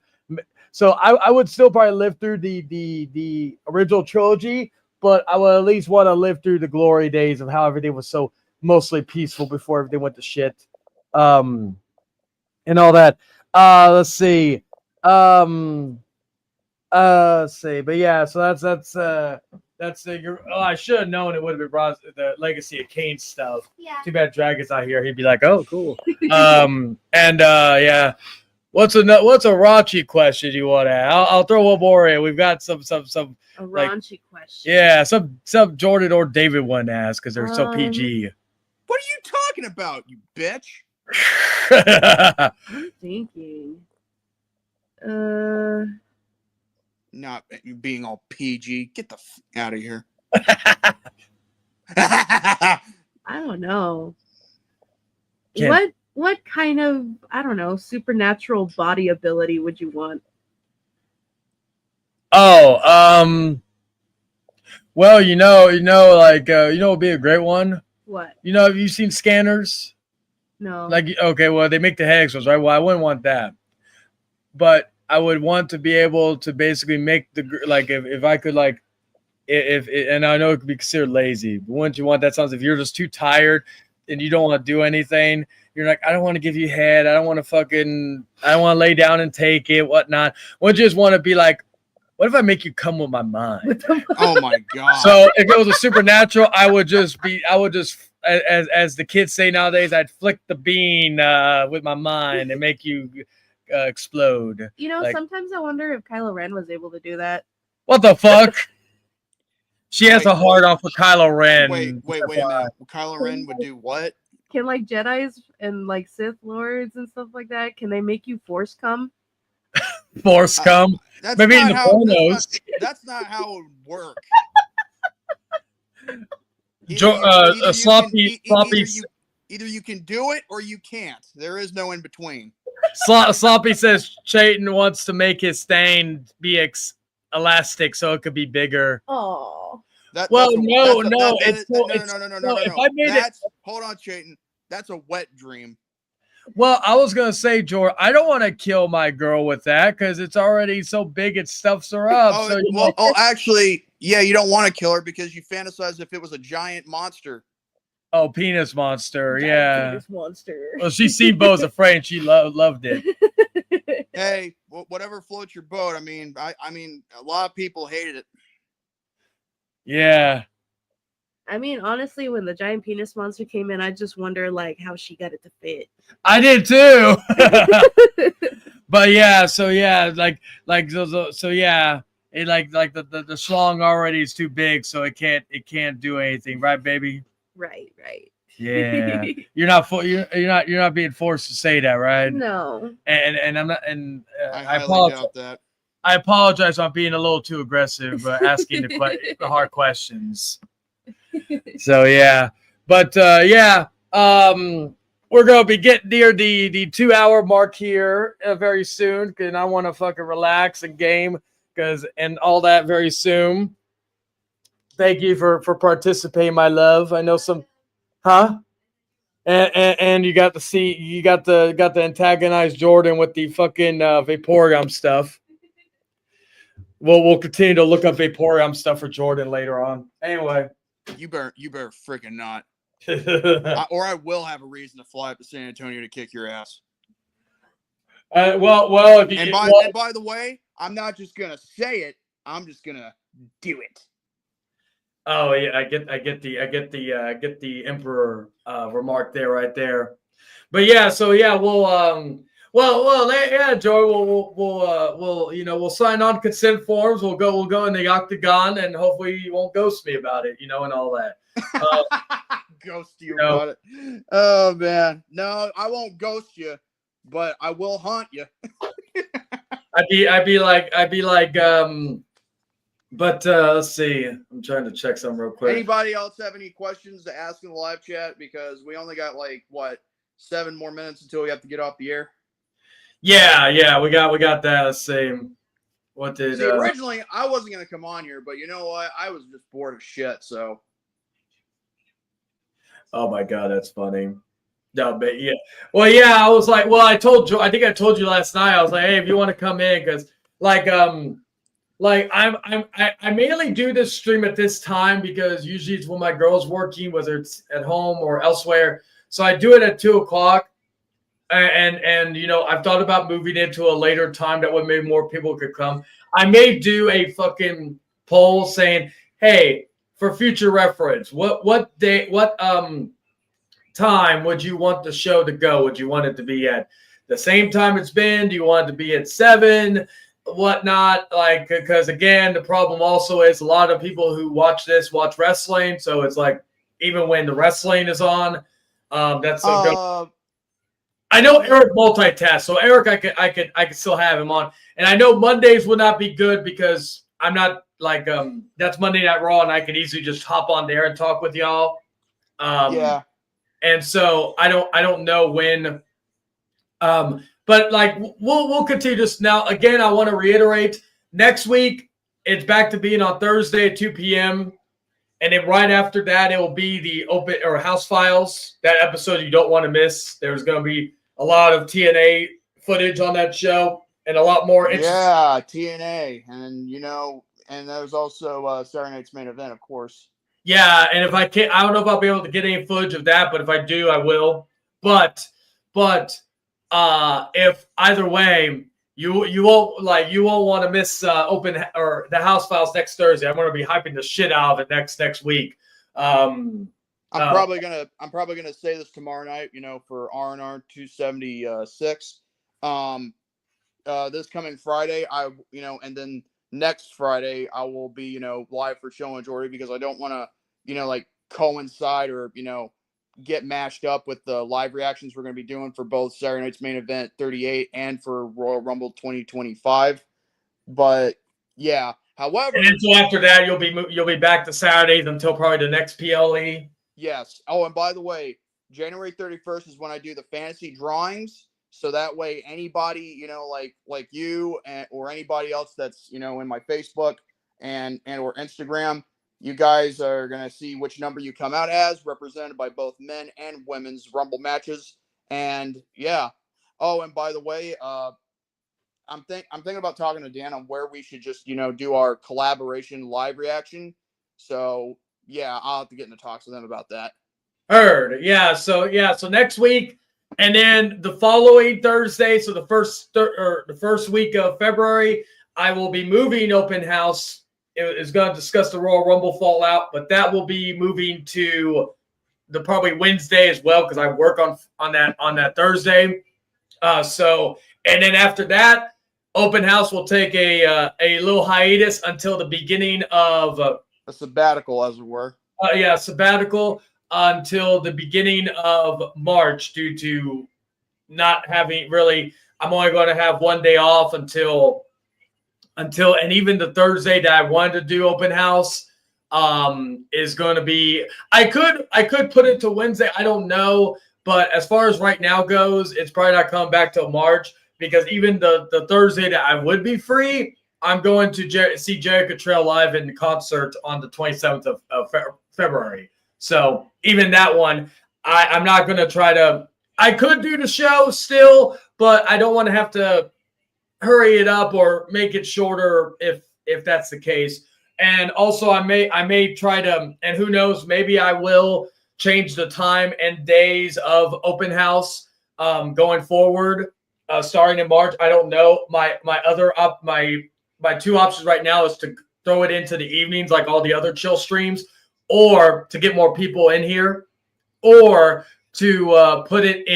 So I would still probably live through the original trilogy, but I would at least want to live through the glory days of how everything was so mostly peaceful before everything went to shit, and all that. Let's see. Let's see. But yeah, so that's I should have known it would have been the Legacy of Kain stuff. Yeah. Too bad Dragon's not here. He'd be like, oh, cool. Yeah. What's a raunchy question you want to ask? I'll throw one more in. We've got some a raunchy question. Yeah, some Jordan or David one to ask because they're so PG. What are you talking about, you bitch? I'm thinking. Not being all PG. Get the out of here. I don't know. What kind of, I don't know, supernatural body ability would you want? Oh, well, would be a great one. What? Have you seen Scanners? No. Okay, well, they make the head explosions, right? Well, I wouldn't want that, but I would want to be able to basically make if I could and I know it could be considered lazy, but wouldn't you want that sounds if you're just too tired and you don't want to do anything? You're like, I don't want to give you head. I don't want to lay down and take it, whatnot. Wouldn't you just want to be like, what if I make you come with my mind? Oh my God. So if it was a supernatural, I would just as the kids say nowadays, I'd flick the bean with my mind and make you explode. Sometimes I wonder if Kylo Ren was able to do that. What the fuck? She has a hard off with Kylo Ren. Wait a minute. Kylo Ren would do what? Can Jedis and Sith Lords and stuff like that? Can they make you force come? Force come? Maybe in the pornos. That's not how it would work. Sloppy. Either you can do it or you can't. There is no in between. Sloppy says Chayton wants to make his stain be elastic so it could be bigger. Oh. No. Hold on, Chayton. That's a wet dream. Well, I was gonna say, George, I don't want to kill my girl with that because it's already so big it stuffs her up. Actually, yeah, you don't want to kill her because you fantasize if it was a giant monster. Oh, Penis Monster. Giant Yeah. Penis Monster. Well, she seen Bo's Afraid. And she loved it. Hey, whatever floats your boat. I mean, a lot of people hated it. Yeah. I mean, honestly, when the giant penis monster came in, I just wonder like how she got it to fit. I did too. But yeah, so yeah, so yeah, it like the schlong already is too big, so it can't do anything, right, baby? Right. Yeah, you're not being forced to say that, right? No. And I'm not, and I I highly apologize. doubt that. I apologize on being a little too aggressive, asking the hard questions. So yeah, but yeah, we're gonna be getting near the 2 hour mark here very soon, and I want to fucking relax and game and all that very soon. Thank you for participating, my love. I know some, huh? And you got the antagonized Jordan with the fucking Vaporeon stuff. We'll continue to look up Vaporeon stuff for Jordan later on. Anyway. You better freaking not. Or I will have a reason to fly up to San Antonio to kick your ass. Well, if you, and by the way, I'm not just gonna say it. I'm just gonna do it. Oh yeah, I get the Emperor remark there, right there. But yeah, so yeah, yeah, Joey, we'll sign on consent forms. We'll go in the octagon, and hopefully you won't ghost me about it, and all that. Ghost you about it. Oh man, no, I won't ghost you, but I will haunt you. I'd be like, but let's see. I'm trying to check something real quick. Anybody else have any questions to ask in the live chat? Because we only got 7 more minutes until we have to get off the air. Yeah, we got that. Let's see. What did originally I wasn't gonna come on here, but you know what? I was just bored of shit, so. Oh my god, that's funny. No, but yeah. Well, yeah, I was like, I think I told you last night. I was like, hey, if you want to come in, because I mainly do this stream at this time because usually it's when my girl's working, whether it's at home or elsewhere. So I do it at 2:00. And I've thought about moving it to a later time that way maybe more people could come. I may do a fucking poll saying, hey, for future reference, what time would you want the show to go? Would you want it to be at the same time it's been? Do you want it to be at 7? Whatnot? Because again, the problem also is a lot of people who watch wrestling. So it's like, even when the wrestling is on, that's I know Eric multitasks, so Eric, I could still have him on, and I know Mondays will not be good because I'm not that's Monday Night Raw, and I could easily just hop on there and talk with y'all. Yeah, and so I don't know when, but we'll continue this now. Again, I want to reiterate: next week it's back to being on Thursday at 2 p.m. And then right after that, it will be the open or House Files, that episode you don't want to miss. There's going to be a lot of TNA footage on that show and a lot more. Yeah, TNA. And, and there's also Saturday Night's Main Event, of course. Yeah, and if I can't, I don't know if I'll be able to get any footage of that, but if I do, I will. But if either way, you won't want to miss open or the House Files next Thursday. I'm going to be hyping the shit out of it next week. I'm probably gonna say this tomorrow night. For R&R 276. This coming Friday, and then next Friday I will be live for Show and Jordy because I don't want to coincide or get mashed up with the live reactions we're going to be doing for both Saturday Night's Main Event 38 and for Royal Rumble 2025. But yeah, however, and until after that, you'll be back to Saturdays until probably the next PLE. Yes. Oh, and by the way, January 31st is when I do the fantasy drawings. So that way, anybody like you or anybody else that's in my Facebook and or Instagram. You guys are going to see which number you come out as, represented by both men and women's Rumble matches. And yeah. Oh, and by the way, I'm thinking about talking to Dan on where we should just, do our collaboration live reaction. So yeah, I'll have to get into talks with him about that. Heard. Yeah. So next week, and then the following Thursday. So the first week of February, I will be moving open house. It is going to discuss the Royal Rumble fallout, but that will be moving to the probably Wednesday as well because I work on that Thursday. So and then after that, open house will take a little hiatus until the beginning of a sabbatical, as it were. Sabbatical until the beginning of March due to not having really. I'm only going to have one day off until and even the Thursday that I wanted to do open house is going to be. I could put it to Wednesday. I don't know, but as far as right now goes, it's probably not coming back till March because even the Thursday that I would be free, I'm going to see Jerry Cottrell live in concert on the 27th of February. So even that one, I'm not going to try to. I could do the show still, but I don't want to have to hurry it up or make it shorter if that's the case. And also I may try to, and who knows, maybe I will change the time and days of open house going forward, starting in March. I don't know. My two options right now is to throw it into the evenings like all the other chill streams, or to get more people in here, or to put it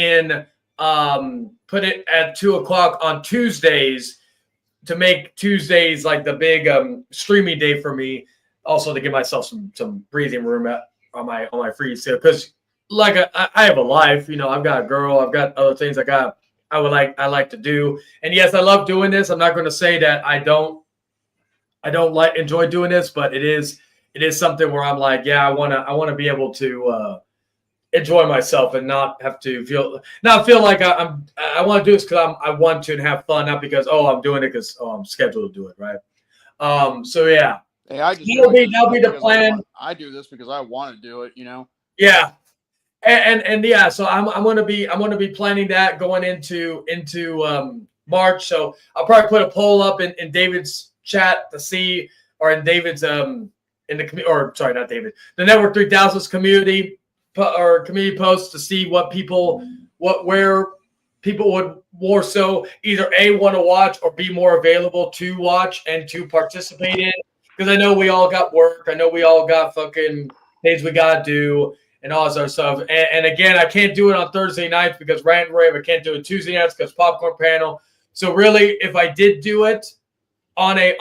at 2:00 on Tuesdays to make Tuesdays like the big streaming day for me. Also to give myself some breathing room on my free sale because like I have a life, I've got a girl, I've got other things I like to do, and yes, I love doing this. I'm not going to say that I don't enjoy doing this, but it is something where I'm like, yeah, I want to be able to enjoy myself and not have to feel like I want to do this because I want to and have fun, not because I'm doing it because I'm scheduled to do it, right? So yeah. Hey, that'll be the plan. I do this because I want to do it, Yeah, and yeah. So I'm gonna be planning that going into March. So I'll probably put a poll up in David's chat to see, or in David's in the or sorry, not David, the Network 3000's community or community posts to see where people would more so either A, want to watch or be more available to watch and to participate in. Because I know we all got work. I know we all got fucking things we got to do and all this other stuff. And again, I can't do it on Thursday nights because Rant and Rave. I can't do it Tuesday nights because Popcorn Panel. So really, if I did do it on a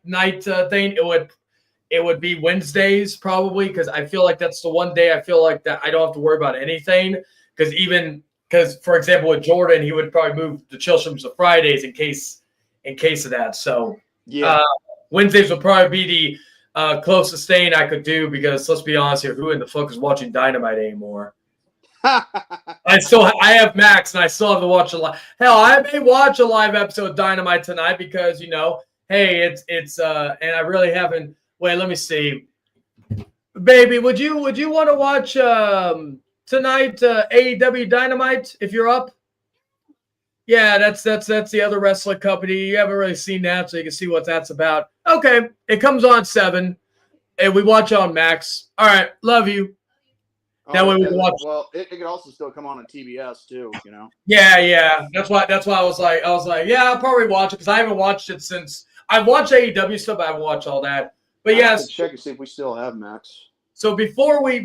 night thing, it would be Wednesdays probably because I feel like that's the one day I feel like that I don't have to worry about anything. Because for example, with Jordan, he would probably move the chill streams to Fridays in case of that. So yeah. Wednesdays would probably be the closest thing I could do because let's be honest here, who in the fuck is watching Dynamite anymore? I have Max and I still have to watch a live. Hell, I may watch a live episode of Dynamite tonight because hey, it's and I really haven't. Wait, let me see. Baby, would you want to watch tonight AEW Dynamite if you're up? Yeah, that's the other wrestling company. You haven't really seen that, so you can see what that's about. Okay, it comes on 7, and we watch on Max. All right, love you. That way we can watch. Well, it could also still come on TBS too, Yeah. That's why I was like, yeah, I'll probably watch it because I haven't watched it since I've watched AEW stuff. I haven't watched all that. But yes, check and see if we still have Max. So before we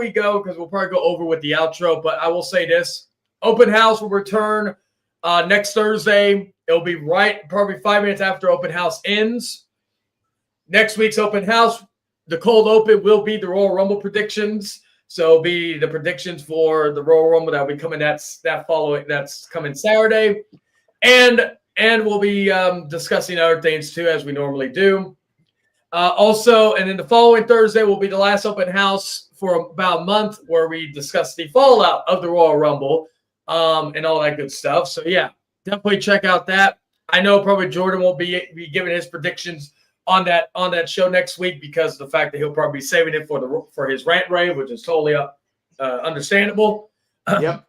go, because we'll probably go over with the outro, but I will say this: open house will return next Thursday. It'll be probably 5 minutes after open house ends. Next week's open house, the cold open will be the Royal Rumble predictions. So it'll be the predictions for the Royal Rumble that will be coming that's coming Saturday, and we'll be discussing other things too as we normally do. Also, and then the following Thursday will be the last open house for about a month where we discuss the fallout of the Royal Rumble and all that good stuff. So, yeah, definitely check out that. I know probably Jordan won't be giving his predictions on that show next week because of the fact that he'll probably be saving it for his rant rave, which is totally understandable. Yep.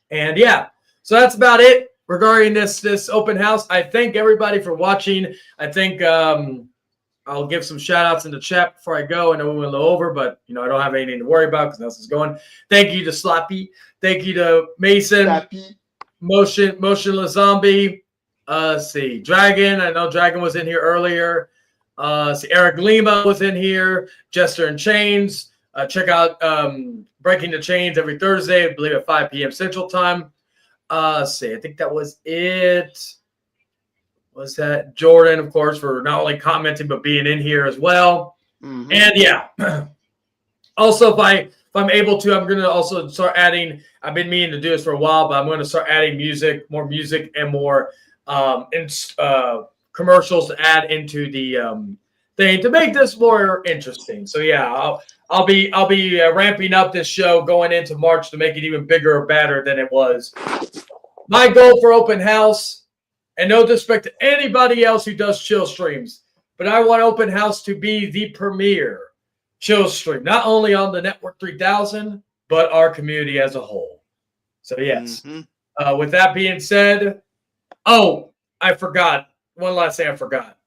And, yeah, so that's about it regarding this open house. I thank everybody for watching. I think I'll give some shout outs in the chat before I go. I know we went a little over, but I don't have anything to worry about because nothing's going. Thank you to Sloppy. Thank you to Mason. Slappy. Motionless Zombie. See, Dragon. I know Dragon was in here earlier. See, Eric Lima was in here. Jester and Chains. Check out Breaking the Chains every Thursday, I believe at 5 p.m. Central Time. See, I think that was it. Was that Jordan, of course, for not only commenting but being in here as well. Mm-hmm. And yeah, also if I'm able to, I'm going to also start adding. I've been meaning to do this for a while, but I'm going to start adding more music, and more commercials to add into the thing to make this more interesting. So yeah, I'll be ramping up this show going into March to make it even bigger or badder than it was. My goal for open house. And no disrespect to anybody else who does chill streams, but I want open house to be the premier chill stream, not only on the Network 3000, but our community as a whole. So yes, with that being said, I forgot one last thing. I forgot.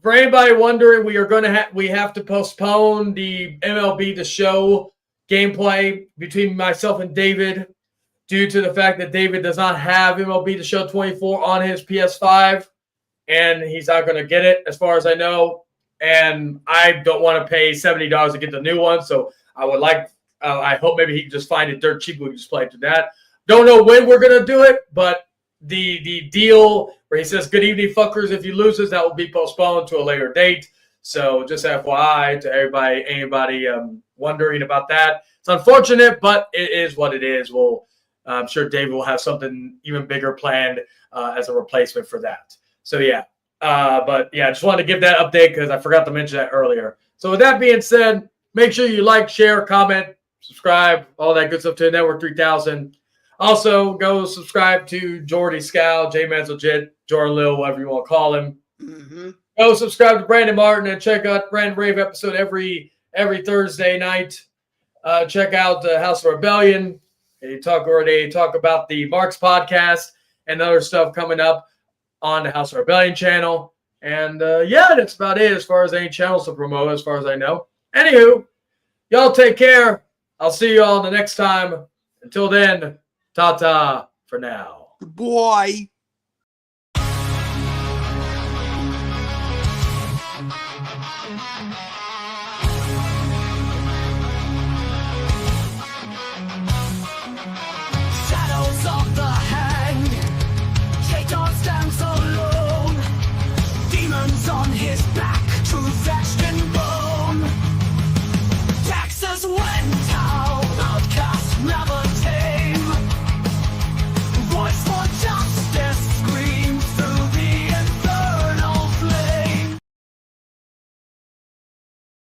For anybody wondering, we have to postpone the MLB The Show gameplay between myself and David, due to the fact that David does not have MLB The Show 24 on his PS5, and he's not going to get it, as far as I know. And I don't want to pay $70 to get the new one, so I would like. I hope maybe he can just find it dirt cheap. We can just play to that. Don't know when we're going to do it, but the deal where he says "Good evening, fuckers," if you lose this, that will be postponed to a later date. So just FYI to anybody wondering about that. It's unfortunate, but it is what it is. I'm sure David will have something even bigger planned as a replacement for that. So, yeah. But, yeah, I just wanted to give that update because I forgot to mention that earlier. So, with that being said, make sure you like, share, comment, subscribe, all that good stuff to the Network 3000. Also, go subscribe to Jordy Scow, J-Man's Legit, Jordan Lil, whatever you want to call him. Mm-hmm. Go subscribe to Brandon Martin and check out Brandon Rave episode every Thursday night. Check out House of Rebellion. They talk about the Marks podcast and other stuff coming up on the House of Rebellion channel. And yeah, that's about it as far as any channels to promote, as far as I know. Anywho, y'all take care. I'll see you all the next time. Until then, ta-ta for now. Boy. Of the hanged, Chay stands alone. Demons on his back, truth that